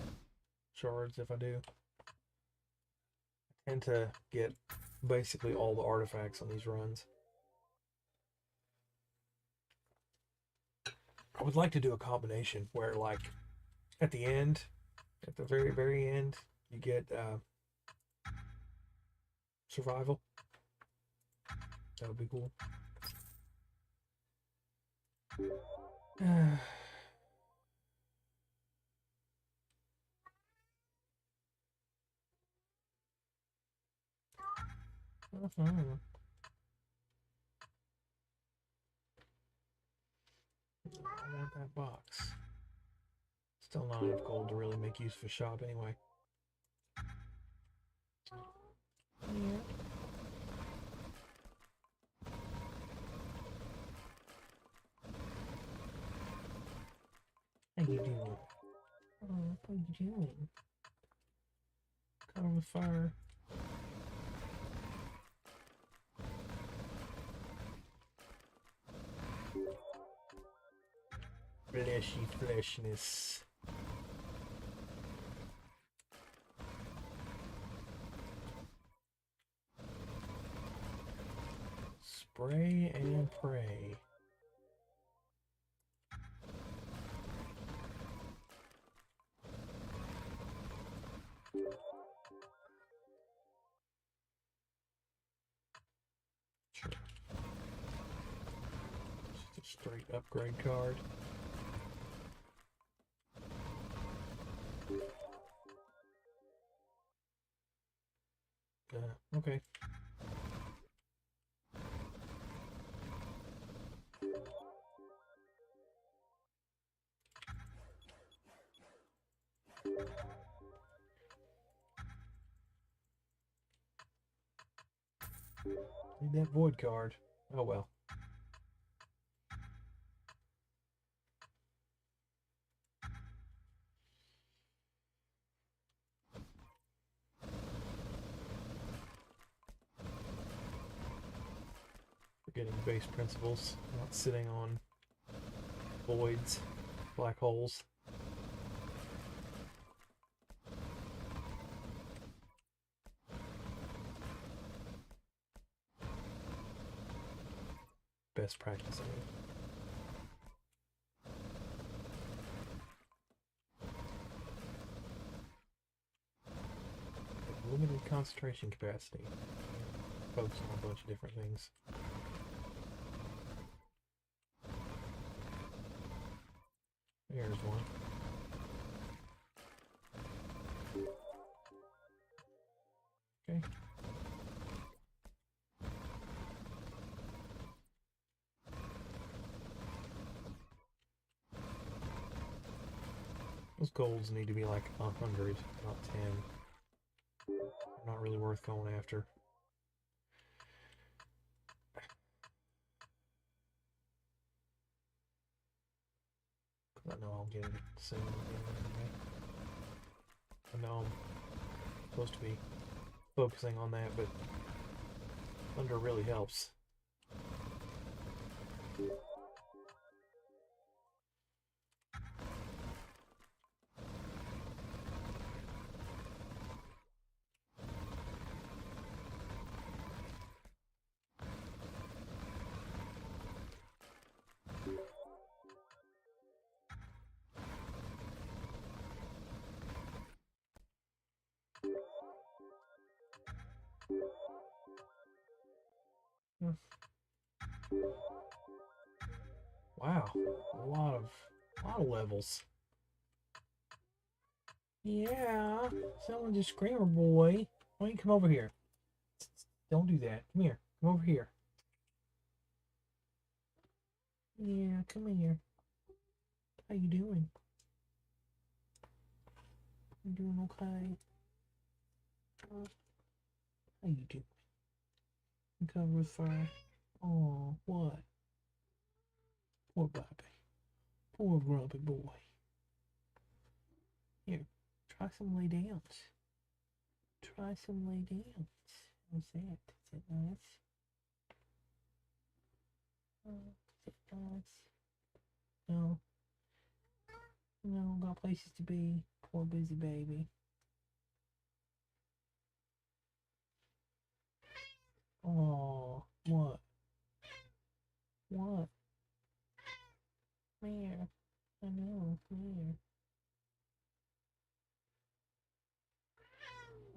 shards, if I do. I tend to get basically all the artifacts on these runs. I would like to do a combination where, like, at the end, at the very, very end, you get survival. That would be cool. I want that box. Still not enough gold to really make use of a shop anyway. Yeah. How you doing? Oh, what are you doing? Caught on fire. Fleshy fleshness. Spray and pray. Sure. Just a straight upgrade card. Okay. Need that void card. Oh well. Forgetting base principles, not sitting on voids, black holes. Best practice. Limited concentration capacity. Focus on a bunch of different things. There's one. Okay. Those golds need to be like 100, not 10. They're not really worth going after. I know I'll get it soon. I know I'm supposed to be focusing on that, but thunder really helps. Wow, a lot of levels. Yeah, someone's a screamer boy. Why don't you come over here? Don't do that. Come here. Come over here. Yeah, come here. How you doing? You doing okay? How you doing? You cover with fire. Oh, what? Poor baby. Poor grumpy boy. Here, try some lay downs. Try some lay downs. How's that? Is that nice? Oh, is that nice? No. No, got places to be. Poor busy baby. Oh, what? What? Where? I know, where?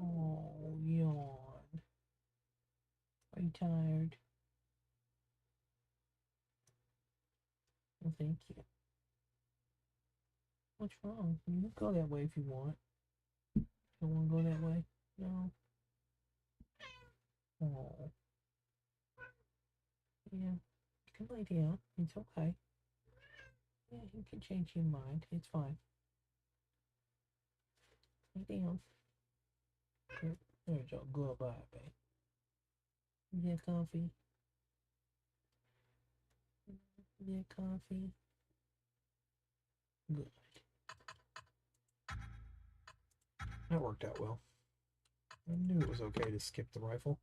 Oh, yawn. Are you tired? Well, thank you. What's wrong? You can go that way if you want. Don't want to go that way? No. Oh, yeah. You can lay down. It's okay. Yeah, you can change your mind. It's fine. Lay down. Good. There's your goodbye, babe. You get comfy? You get comfy? Good. That worked out well. I knew it was okay to skip the rifle.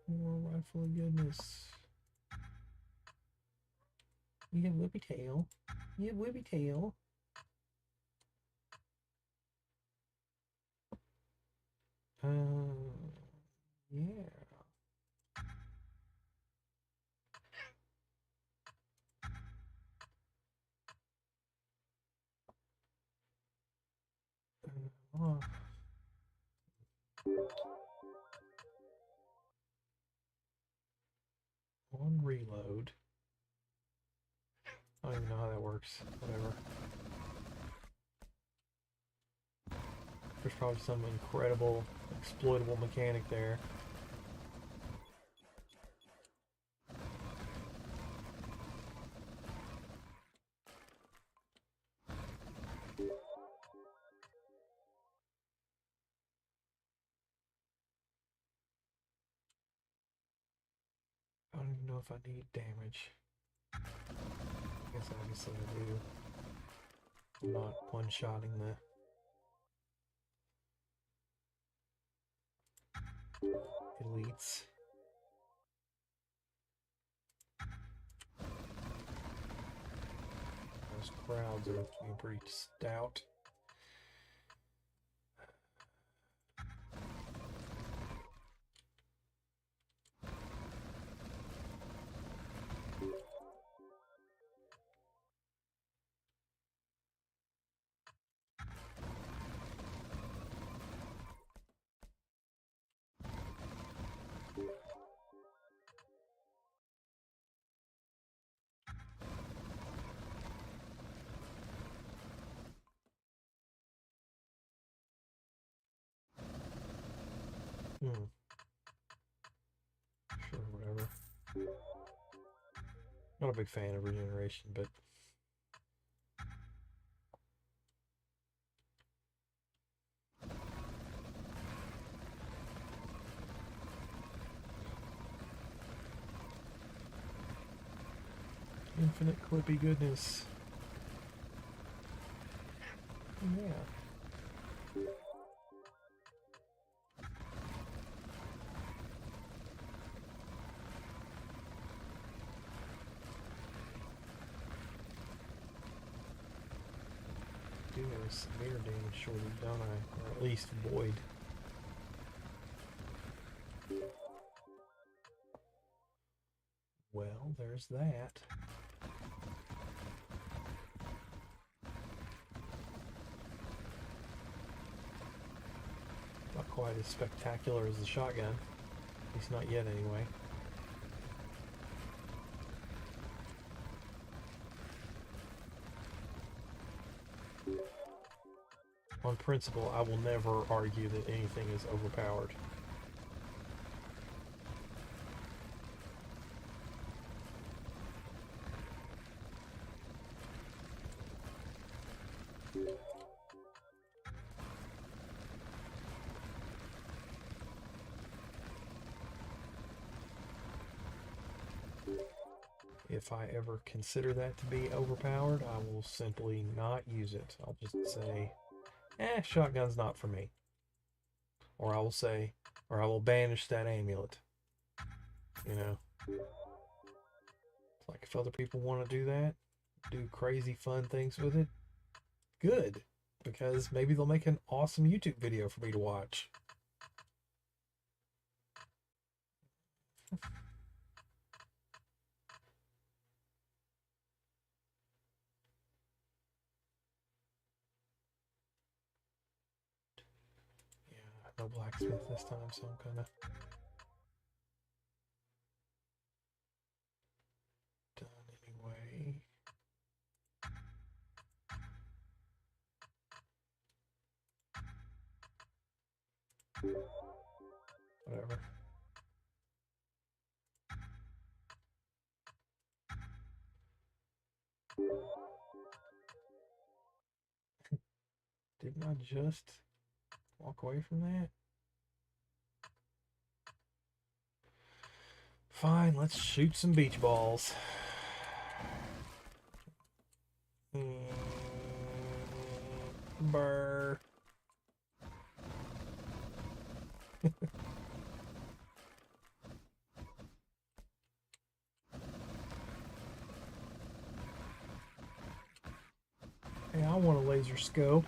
More rifle of goodness. You have whippy tail. You have whippy tail. Yeah. Oh. On reload. I don't even know how that works. Whatever. There's probably some incredible, exploitable mechanic there. I don't even know if I need damage. I guess obviously I do. I'm not one-shotting the elites. Those crowds are being pretty stout. Sure, whatever. Not a big fan of regeneration, but infinite clippy goodness. Yeah. Do have a severe damage shortage, don't I? Or at least void. Well, there's that. Not quite as spectacular as the shotgun. At least not yet, anyway. On principle, I will never argue that anything is overpowered. If I ever consider that to be overpowered, I will simply not use it. I'll just say, shotgun's not for me. Or I will say, or I will banish that amulet. You know? It's like if other people want to do that, do crazy fun things with it, good. Because maybe they'll make an awesome YouTube video for me to watch. Yeah, no blacksmith this time, so I'm kind of done anyway. Whatever. Didn't I just walk away from that? Fine, let's shoot some beach balls. Burr. Hey, I want a laser scope.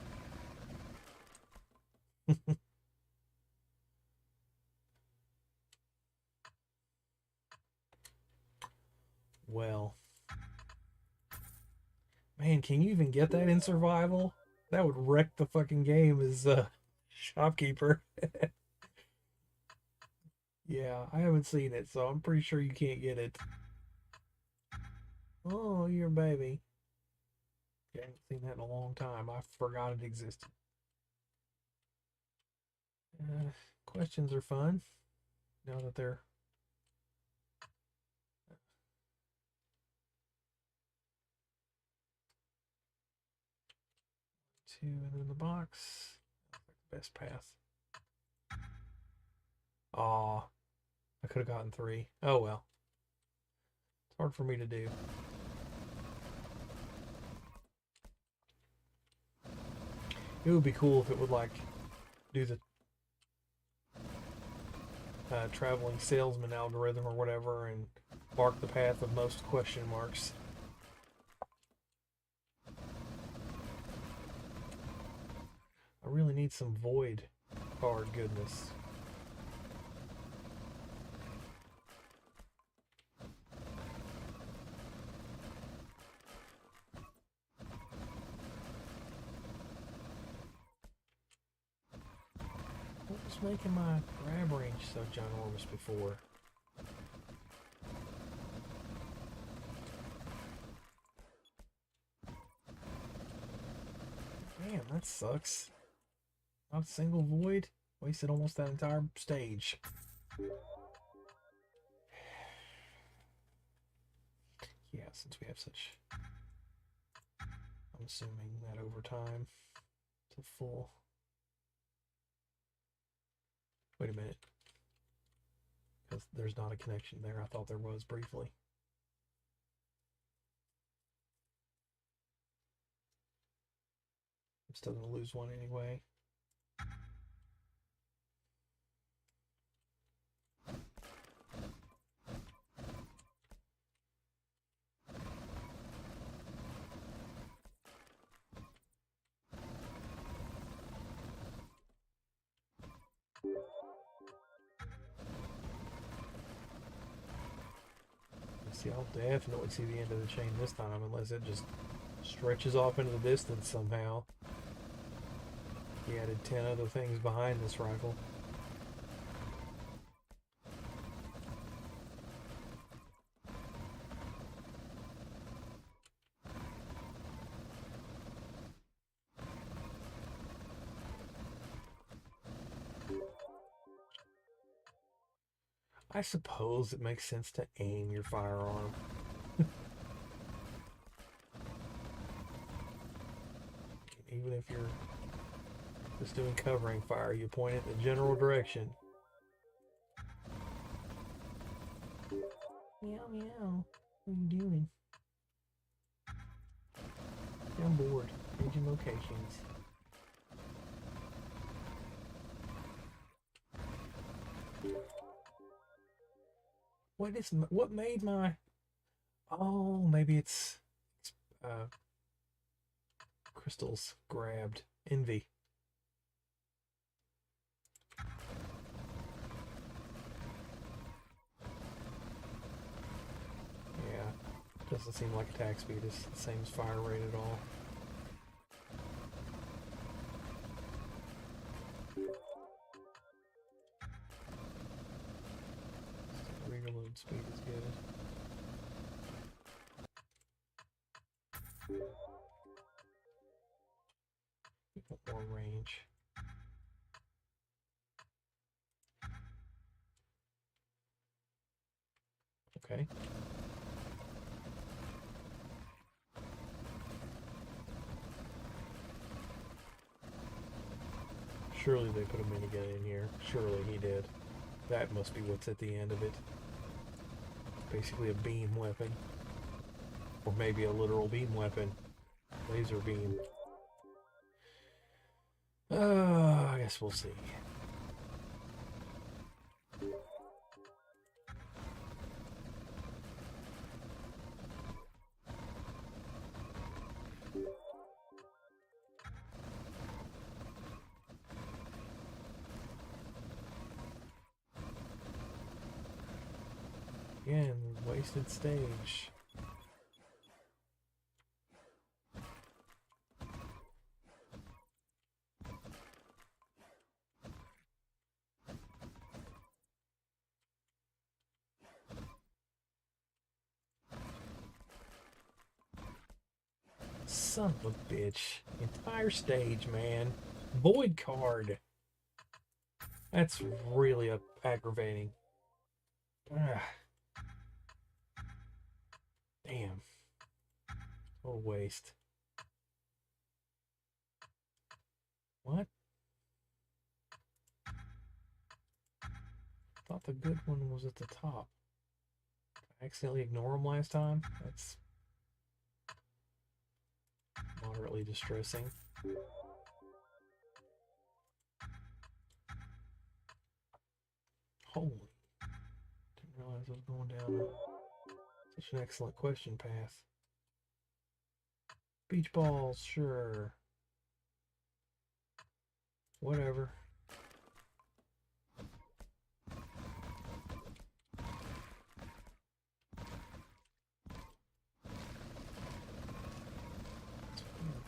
Well, man, can you even get that in survival? That would wreck the fucking game as a shopkeeper. Yeah, I haven't seen it, so I'm pretty sure you can't get it. Oh, you're a baby. Yeah, I haven't seen that in a long time. I forgot it existed. Questions are fun. Now that they're two in the box. Best path. Aw, I could have gotten 3. Oh well. It's hard for me to do. It would be cool if it would like do the traveling salesman algorithm or whatever and mark the path of most question marks. I really need some void card goodness. What was making my grab range so ginormous before? Damn, that sucks. Not a single void. Wasted almost that entire stage. Yeah, since we have such... I'm assuming that over time to full... Wait a minute. Because there's not a connection there. I thought there was briefly. I'm still going to lose one anyway. See, I'll definitely see the end of the chain this time, unless it just stretches off into the distance somehow. He added 10 other things behind this rifle. I suppose it makes sense to aim your firearm. Even if you're just doing covering fire, you point it in the general direction. Meow meow. What are you doing? I'm bored. Changing locations. What made my... Oh, maybe it's uh, crystals grabbed. Envy. Yeah, doesn't seem like attack speed is the same as fire rate at all. Reload speed is good. More range. Okay. Surely they put a minigun in here. Surely he did. That must be what's at the end of it. Basically a beam weapon. Or maybe a literal beam weapon. Laser beam. I guess we'll see. Again, wasted stage. Son of a bitch. Entire stage, man. Void card. That's really aggravating. Ah. Damn. What a waste. What? Thought the good one was at the top. I accidentally ignore him last time? That's moderately distressing. Holy. Didn't realize I was going down such an excellent question path. Beach balls, sure. Whatever.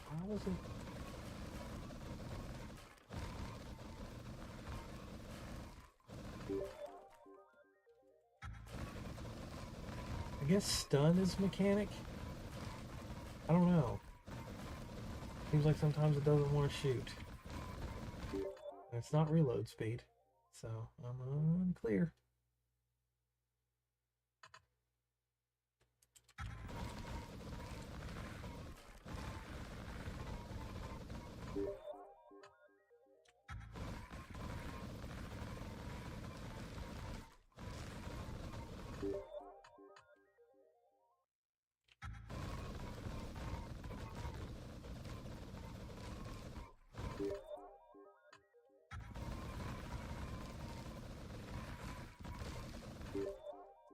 How was it? I guess stun is mechanic? I don't know. Seems like sometimes it doesn't want to shoot. And it's not reload speed. So, I'm unclear.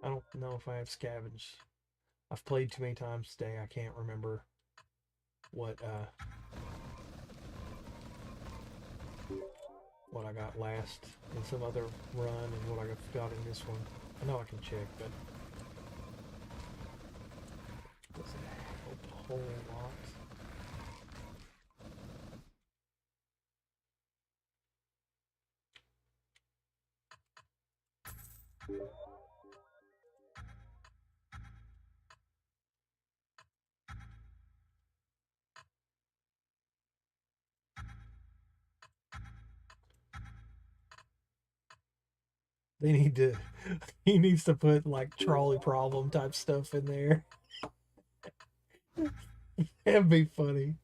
I don't know if I have scavenge. I've played too many times today. I can't remember what I got last in some other run and what I got in this one. I know I can check, but doesn't help a whole lot. They need to, he needs to put like trolley problem type stuff in there. That'd be funny.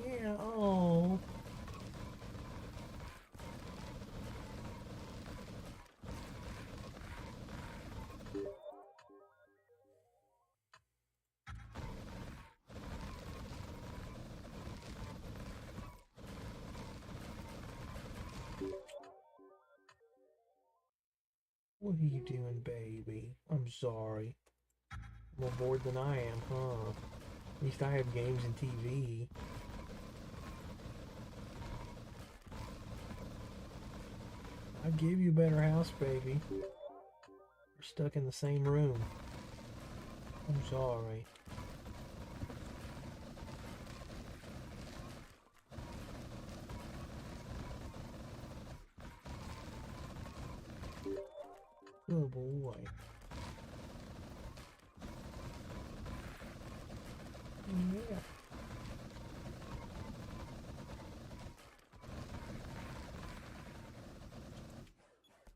Yeah, oh. What are you doing, baby? I'm sorry. More bored than I am, huh? At least I have games and TV. I'd give you a better house, baby. We're stuck in the same room. I'm sorry. Oh boy. Yeah.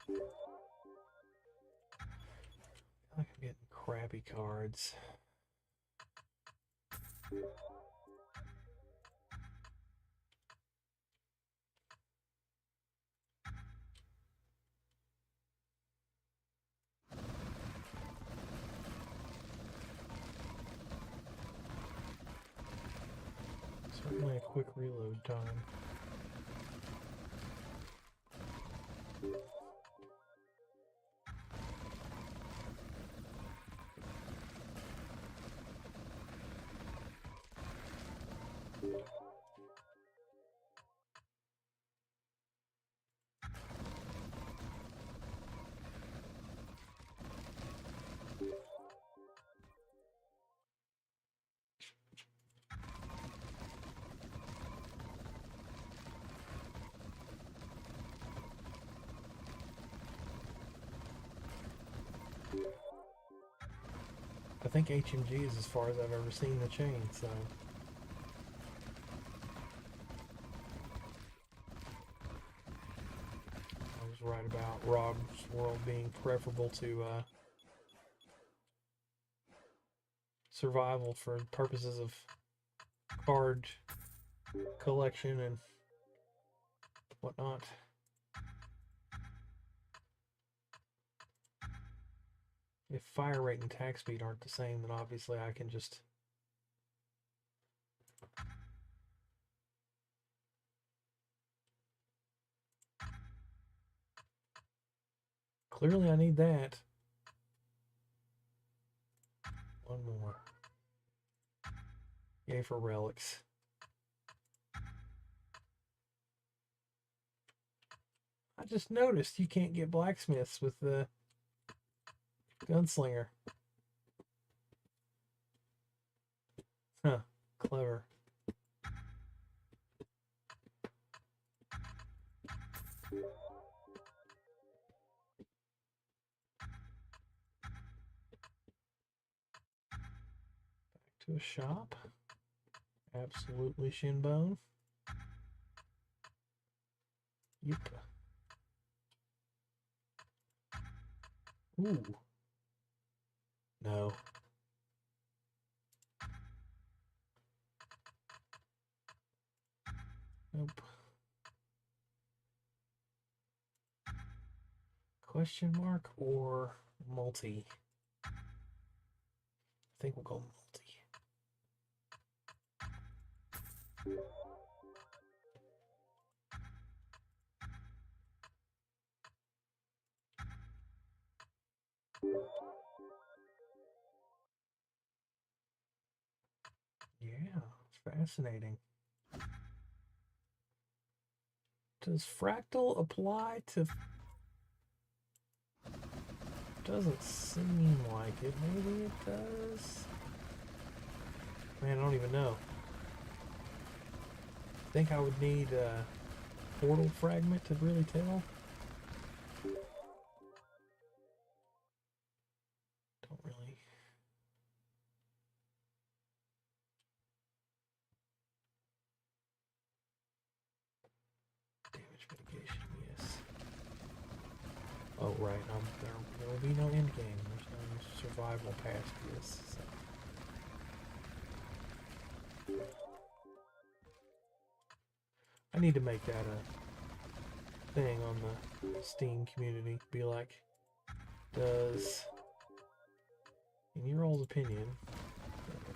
I feel like I'm getting crappy cards. Certainly a quick reload time. I think HMG is as far as I've ever seen the chain, so... I was right about Rob's World being preferable to survival for purposes of card collection and whatnot. If fire rate and attack speed aren't the same, then obviously I can just... Clearly I need that. One more. Yay for relics. I just noticed you can't get blacksmiths with the gunslinger. Huh. Clever. Back to a shop. Absolutely shinbone. Yep. Ooh. No. Nope. Question mark or multi? I think we'll go multi. Yeah, fascinating. Does fractal apply to... Doesn't seem like it. Maybe it does. Man, I don't even know. I think I would need a portal fragment to really tell. Don't really. Damage mitigation, yes. Oh, right. There will be no end game. There's no survival past this. So. I need to make that a thing on the Steam community. Be like, does, in your all's opinion,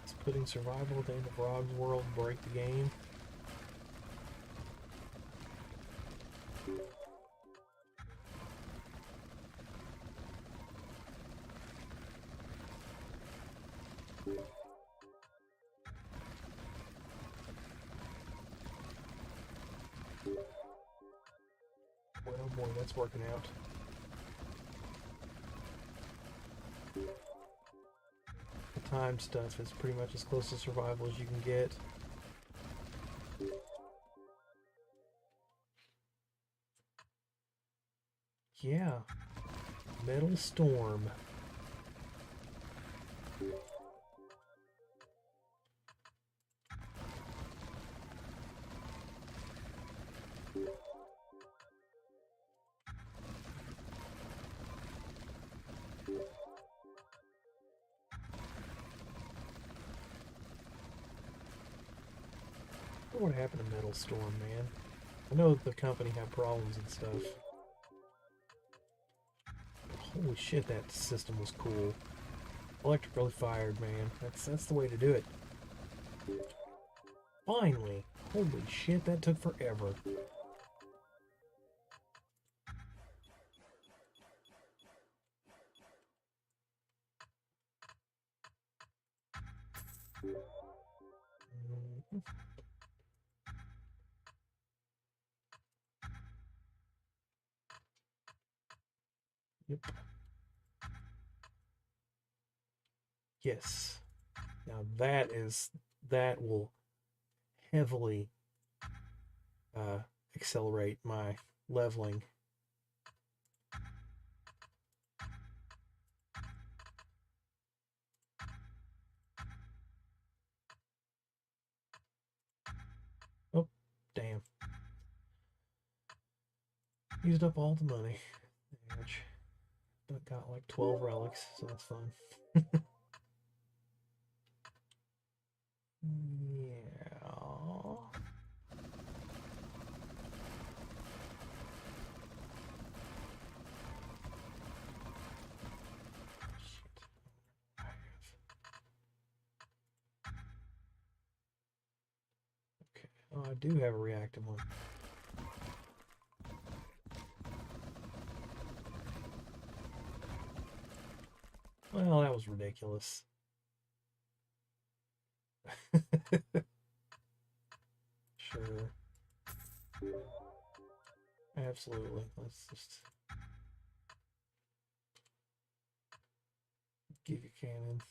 it's putting survival at the end of Rob's World break the game? boy, that's working out. The time stuff is pretty much as close to survival as you can get. Yeah. Metal Storm. What happened to Metal Storm, man? I know the company had problems and stuff. Holy shit, that system was cool. Electrically fired, man. That's the way to do it. Finally! Holy shit, that took forever. Yep. Yes. Now that will heavily accelerate my leveling. Oh, damn. Used up all the money. Ouch. But got like 12 relics, so that's fun. Yeah. Shit. Okay. Oh, I do have a reactive one. Well, that was ridiculous. Sure. Absolutely. Let's just give you cannon.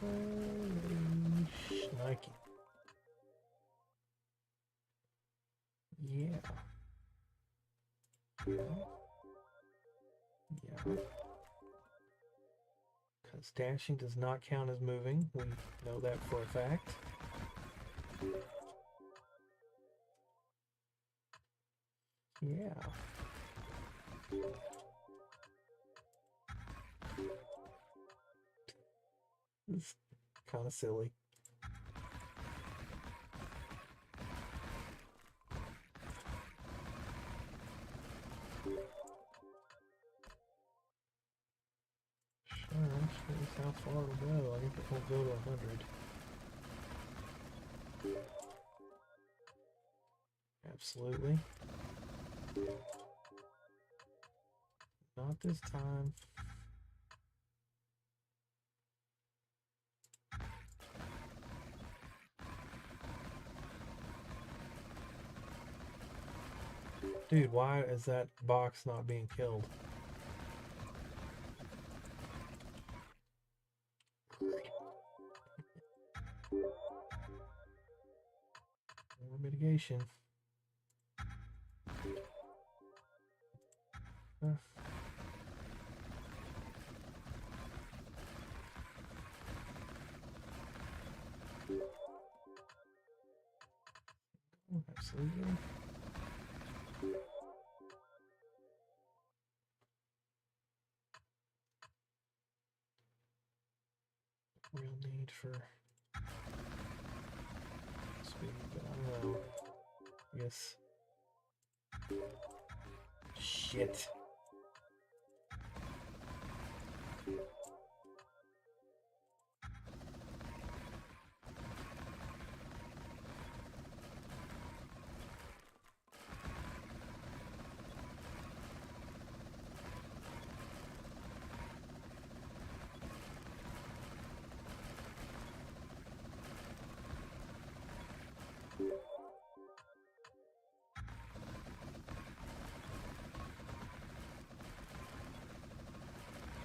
Holy shnikey. Yeah. Yeah. Yeah. Because dashing does not count as moving. We know that for a fact. Yeah. It's kind of silly. Sure, I'm curious how far it'll go. I think it won't go to 100. Absolutely. Not this time. Dude, why is that box not being killed? More mitigation. Oh, absolutely. Real need for speed, but I don't know. Yes. Shit.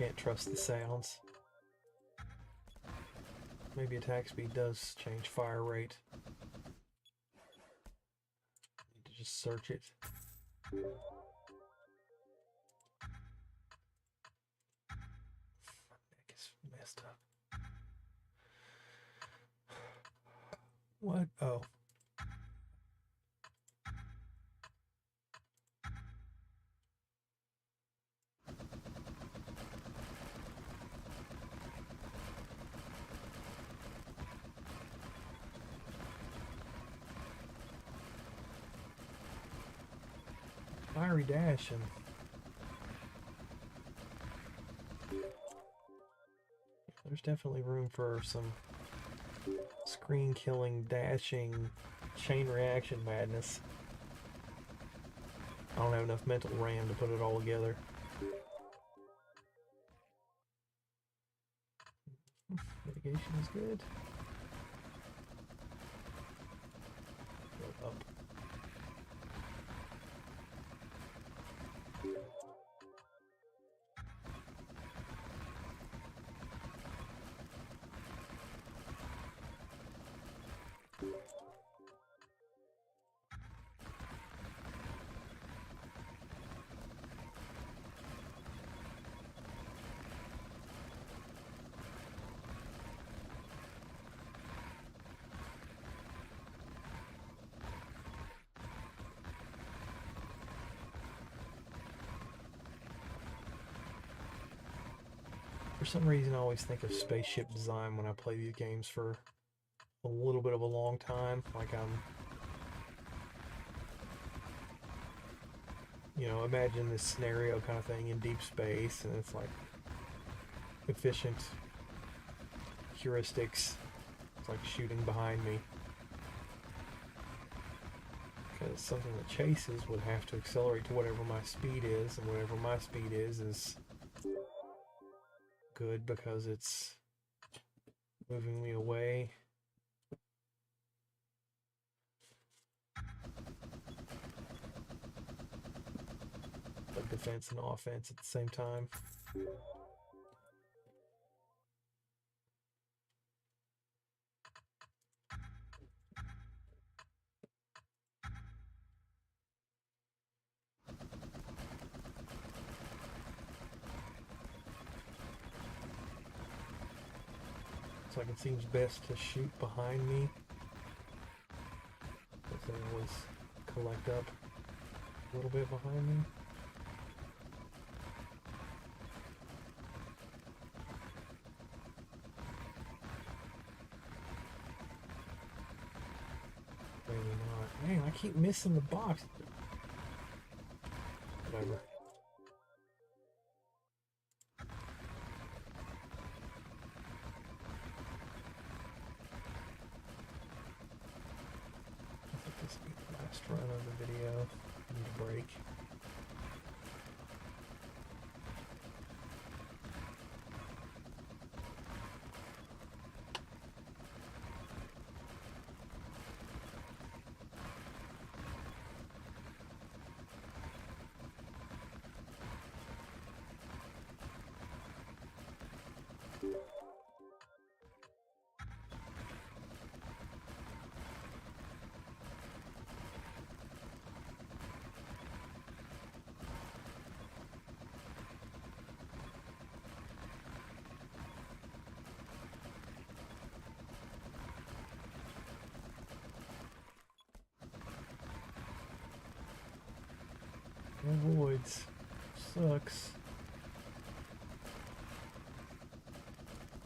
can't trust the sounds. Maybe attack speed does change fire rate. Need to just search it. My neck is messed up. What? Oh. Fiery dash and there's definitely room for some screen killing, dashing, chain reaction madness. I don't have enough mental RAM to put it all together. Mitigation is good. Go up. For some reason, I always think of spaceship design when I play these games for a little bit of a long time. Like imagine this scenario kind of thing in deep space, and it's like efficient heuristics. It's like shooting behind me. Because something that chases would have to accelerate to whatever my speed is, and whatever my speed is good because it's moving me away. Like defense and offense at the same time. It's like it seems best to shoot behind me, because they always collect up a little bit behind me. Maybe not. Man, I keep missing the box. Whatever. This will be the last run of the video. I need a break. No voids. Sucks.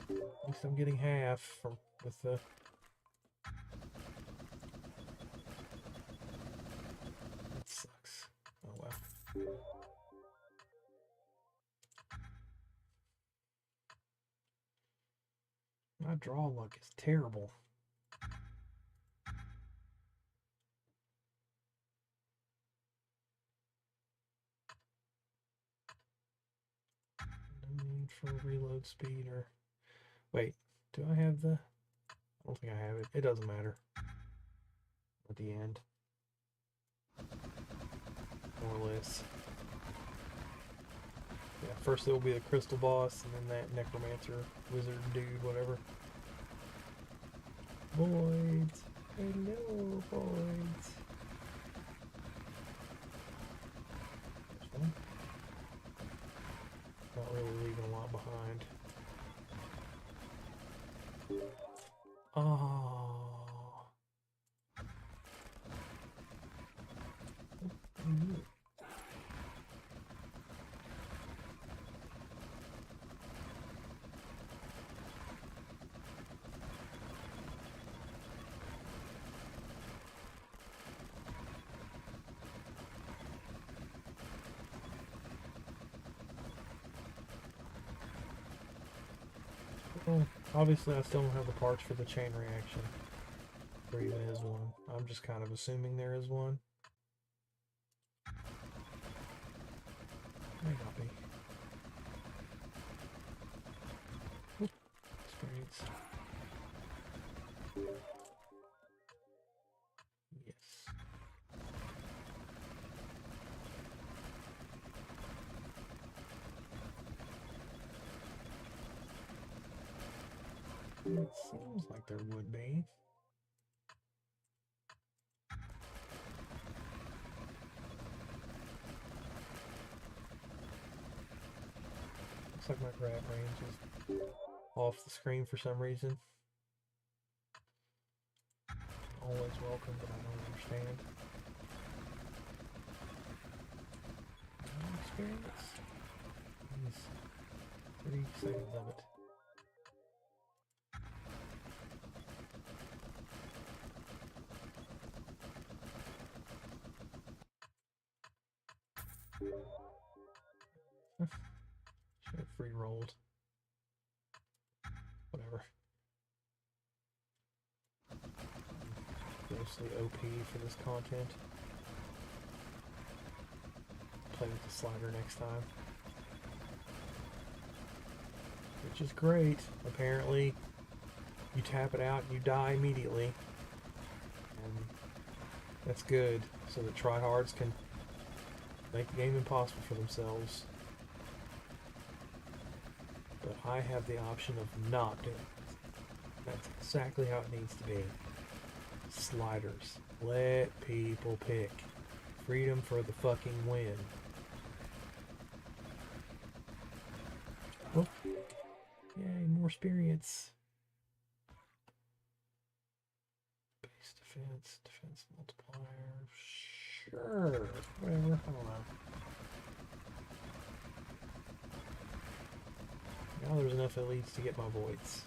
At least I'm getting half from with the. That sucks. Oh well. My draw luck is terrible. No need for reload speed or. Wait, do I have the. I don't think I have it. It doesn't matter. At the end. More or less. Yeah, first it will be the crystal boss, and then that necromancer, wizard dude, whatever. Voids. Hello, voids. There's one. Not really leaving a lot behind. Oh. Well, obviously I still don't have the parts for the chain reaction. There even is one. I'm just kind of assuming there is one. May not be. Oop, experience. Yes. It seems like there would be. Looks like my grab range is off the screen for some reason. Always welcome, but I don't understand. Experience? Jeez. 30 seconds of it. Should have free rolled. Whatever. Grossly OP for this content. Play with the slider next time. Which is great. Apparently, you tap it out and you die immediately. And that's good, so that tryhards can make the game impossible for themselves. But I have the option of not doing it. That's exactly how it needs to be. Sliders. Let people pick. Freedom for the fucking win. Oh. Yay, more experience. Base defense, defense multiplier. Sure. Whatever. I don't know. Now there's enough elites to get my voids.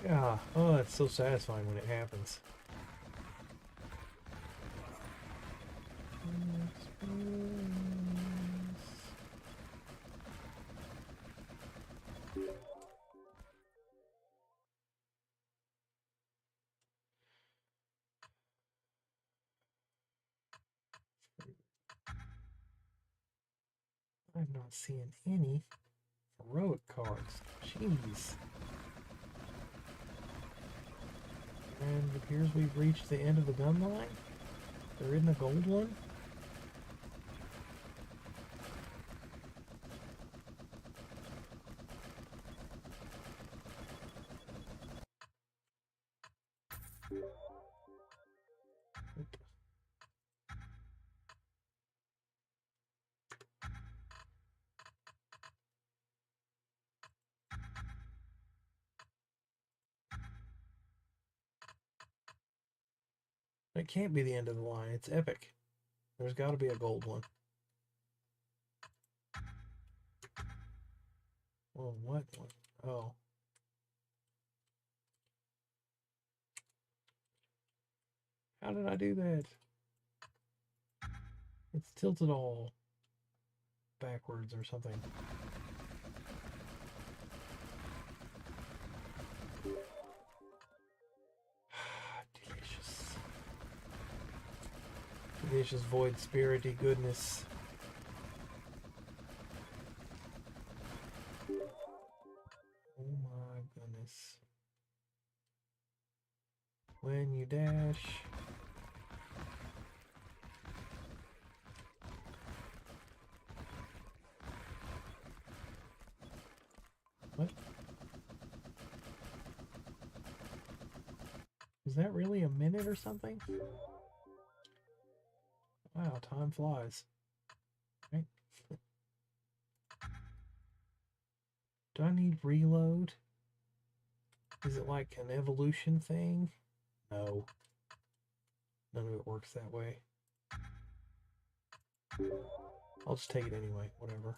Yeah. Oh, it's so satisfying when it happens. I'm not seeing any heroic cards. Jeez. And it appears we've reached the end of the gun line. There isn't a gold one. Oop. It can't be the end of the line. It's epic. There's got to be a gold one. Oh, what one? Oh. How did I do that? It's tilted all backwards or something. Delicious. Genesia's void spirity goodness. Oh my goodness. When you dash. What? Is that really a minute or something? Wow, time flies. Right? Do I need reload? Is it like an evolution thing? No. None of it works that way. I'll just take it anyway, whatever.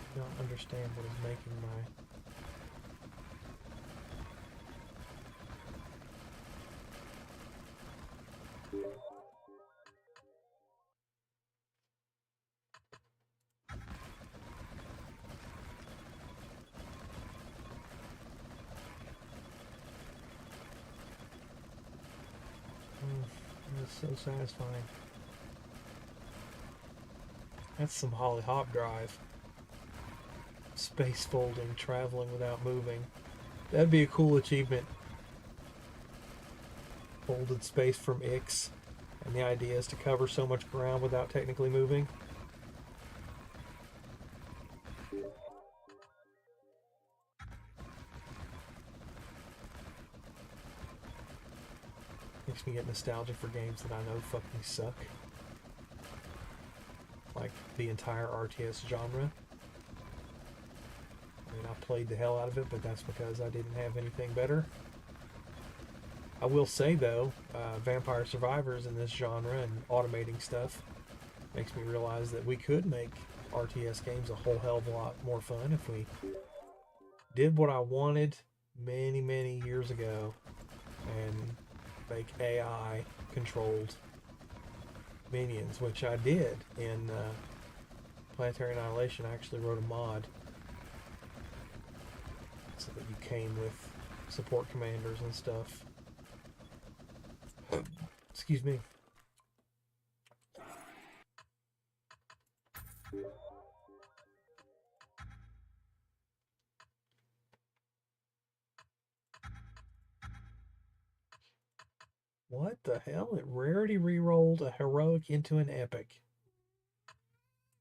I don't understand what is making my... That's so satisfying. That's some Holly Hop drive. Space folding, traveling without moving. That'd be a cool achievement. Folded space from Ix. And the idea is to cover so much ground without technically moving. Makes me get nostalgic for games that I know fucking suck. Like the entire RTS genre. I mean, I played the hell out of it, but that's because I didn't have anything better. I will say, though, Vampire Survivors in this genre and automating stuff makes me realize that we could make RTS games a whole hell of a lot more fun if we did what I wanted many, many years ago and make AI controlled minions, which I did in Planetary Annihilation. I actually wrote a mod so that you came with support commanders and stuff. Excuse me. What the hell? It rarity re-rolled a heroic into an epic.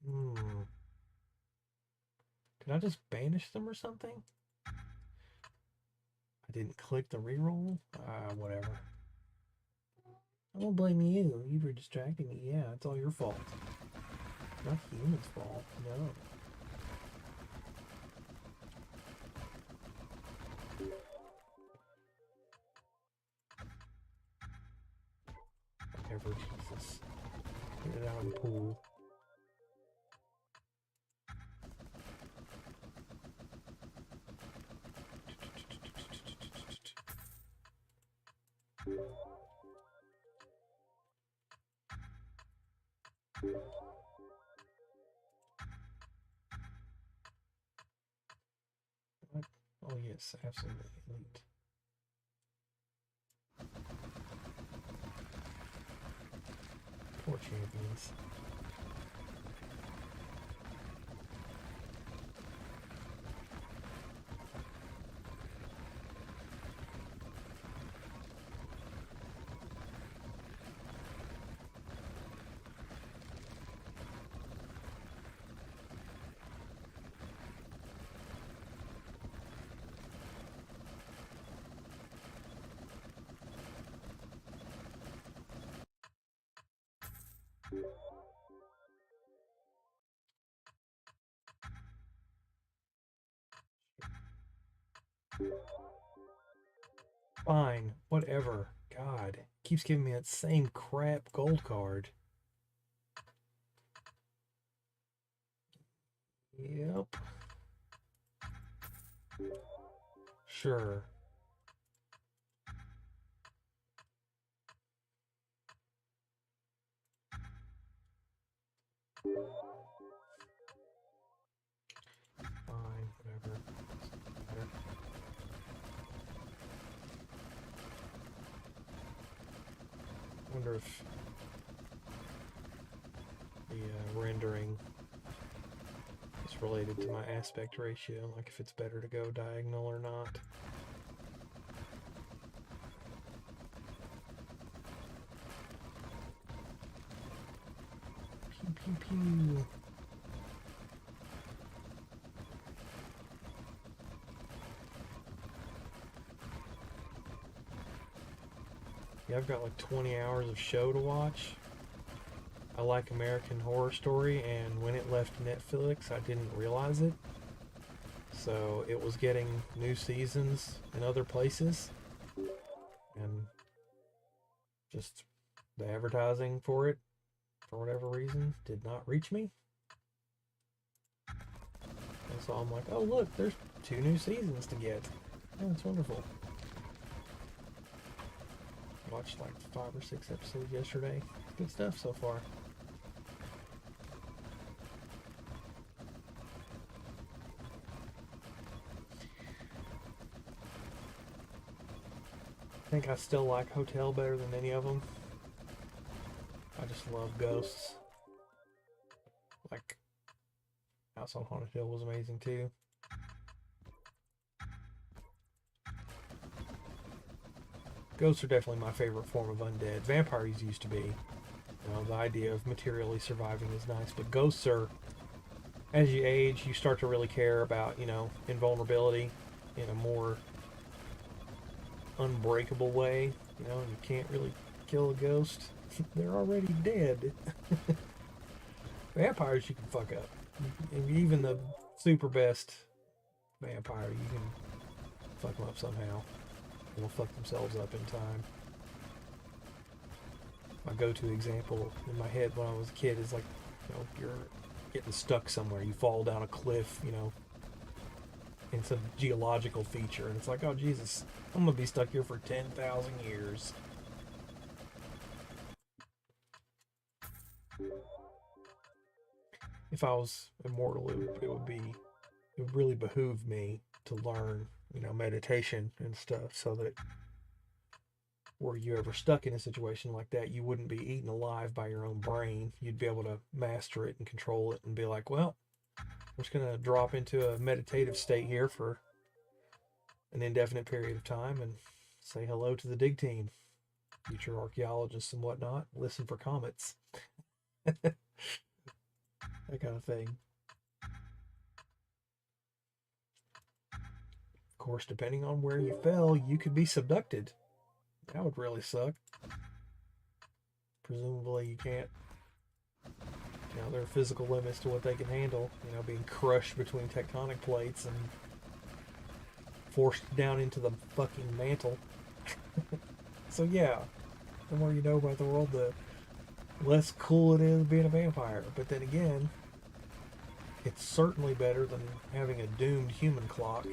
Did I just banish them or something? I didn't click the re-roll? Whatever. I won't blame you. You were distracting me. Yeah, it's all your fault. Not humans' fault. No. Whatever, Jesus. Get it out of the pool. What? Oh yes, absolutely. Elite. Poor champions. Fine, whatever. God, keeps giving me that same crap gold card. Yep. Sure. Fine, whatever. Doesn't matter. Wonder if the rendering is related to my aspect ratio, like if it's better to go diagonal or not. Pew pew pew. Yeah, I've got like 20 hours of show to watch. I like American Horror Story, and when it left Netflix, I didn't realize it. So it was getting new seasons in other places, and just the advertising for it, for whatever reason, did not reach me. And so I'm like, oh look, there's 2 new seasons to get. Oh, that's wonderful. Watched like 5 or 6 episodes yesterday. Good stuff so far. I think I still like Hotel better than any of them. I just love ghosts. Like, House on Haunted Hill was amazing too. Ghosts are definitely my favorite form of undead. Vampires used to be. You know, the idea of materially surviving is nice, but ghosts are, as you age, you start to really care about, you know, invulnerability in a more unbreakable way. You know, you can't really kill a ghost. They're already dead. Vampires you can fuck up. And even the super best vampire, you can fuck them up somehow. They'll fuck themselves up in time. My go-to example in my head when I was a kid is like, you know, you're getting stuck somewhere. You fall down a cliff, you know, in some geological feature. And it's like, oh, Jesus, I'm going to be stuck here for 10,000 years. If I was immortal, it would really behoove me to learn, you know, meditation and stuff, so that were you ever stuck in a situation like that, you wouldn't be eaten alive by your own brain. You'd be able to master it and control it and be like, well, I'm just going to drop into a meditative state here for an indefinite period of time and say hello to the dig team, future archaeologists and whatnot, listen for comets. That kind of thing. Of course, depending on where you fell, you could be subducted. That would really suck. Presumably you can't, you know, there are physical limits to what they can handle, you know, being crushed between tectonic plates and forced down into the fucking mantle. So yeah, the more you know about the world, the less cool it is being a vampire. But then again, it's certainly better than having a doomed human clock.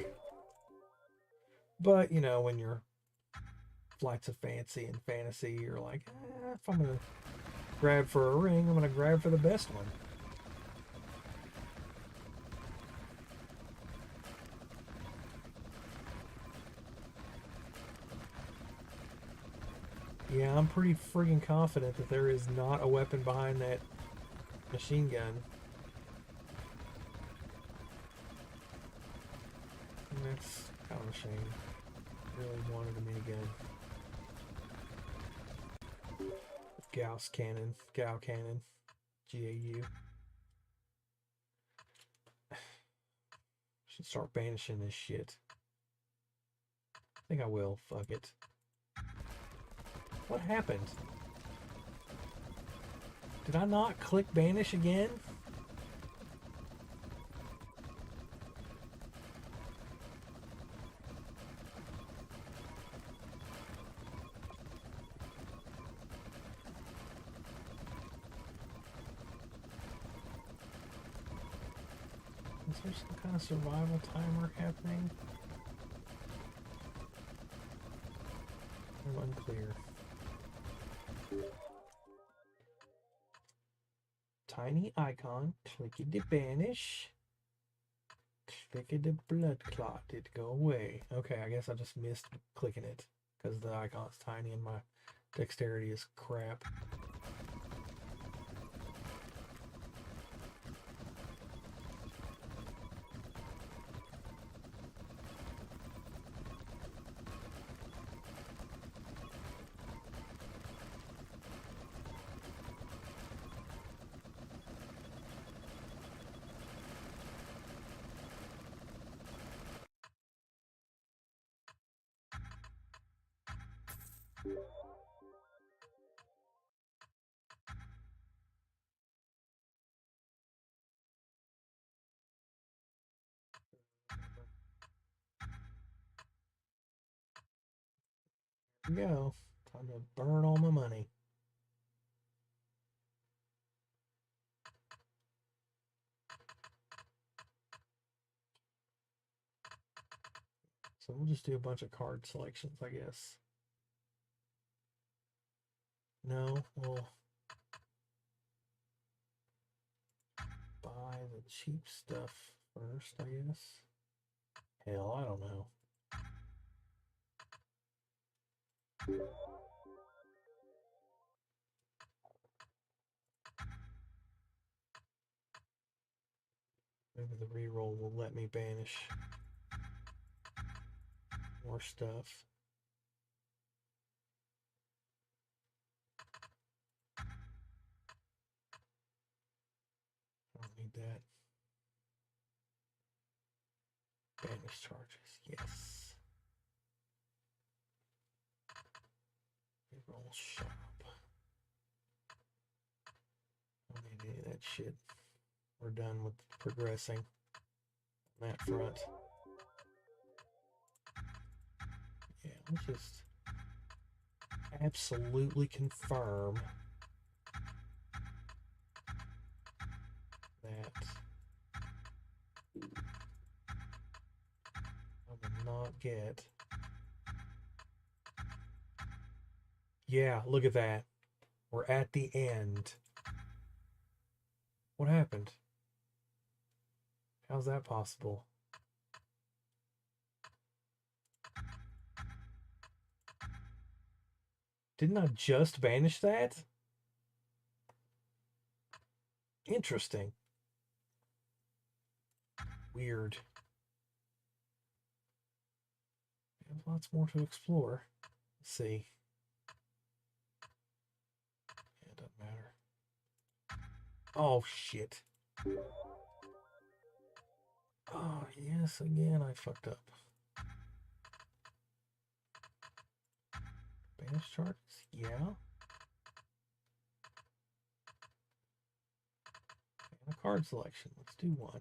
But, you know, when you're flights of fancy and fantasy, you're like, if I'm going to grab for a ring, I'm going to grab for the best one. Yeah, I'm pretty friggin' confident that there is not a weapon behind that machine gun. And that's kind of a shame. I really wanted a minigun. Gauss cannon. Gauss cannon. GAU. Should start banishing this shit. I think I will. Fuck it. What happened? Did I not click banish again? Is there some kind of survival timer happening? I'm unclear. Tiny icon. Click it to banish. Click it to blood clot. It go away. Okay, I guess I just missed clicking it because the icon's tiny and my dexterity is crap. There we go. Time to burn all my money. So we'll just do a bunch of card selections, I guess. No, we'll buy the cheap stuff first, I guess. Hell, I don't know. Maybe the reroll will let me banish more stuff. I don't need that. Banish charges, yes. Reroll shop. I don't need any of that shit. We're done with progressing on that front. Yeah, let's just absolutely confirm that I will not get. Yeah, look at that. We're at the end. What happened? How's that possible? Didn't I just banish that? Interesting. Weird. We have lots more to explore. Let's see. Yeah, it doesn't matter. Oh, shit. Oh, yes, again, I fucked up. Banish charges? Yeah. And a card selection. Let's do one.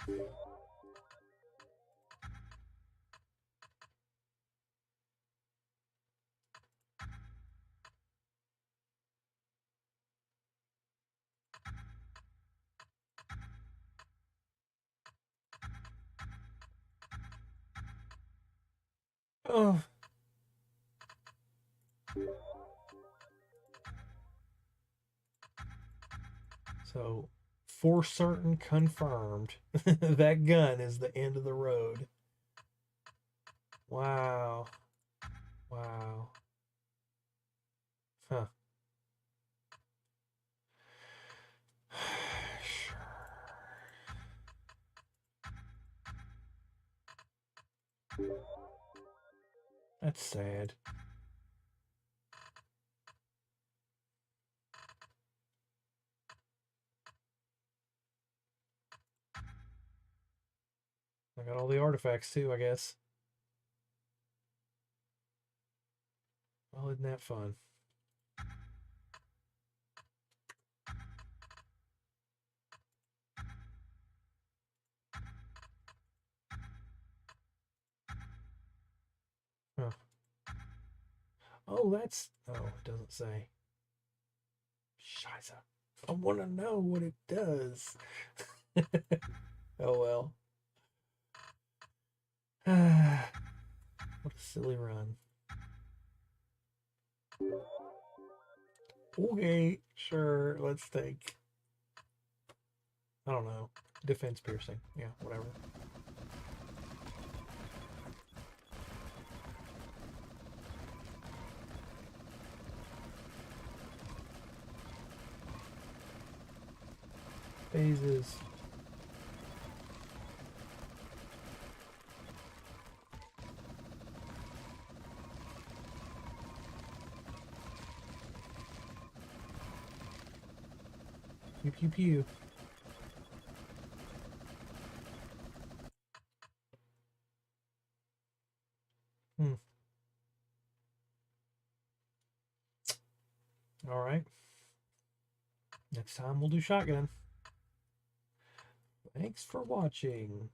Oh. So, for certain confirmed, that gun is the end of the road. Wow. Wow. Huh. Sure. That's sad. I got all the artifacts too, I guess. Well, isn't that fun? Huh. Oh, that's... Oh, it doesn't say. Scheiße. I want to know what it does. Oh, well. What a silly run. Okay, sure. Let's think. I don't know. Defense piercing. Yeah, whatever. Phases. Pew pew pew. Hmm. All right. Next time we'll do shotgun. Thanks for watching.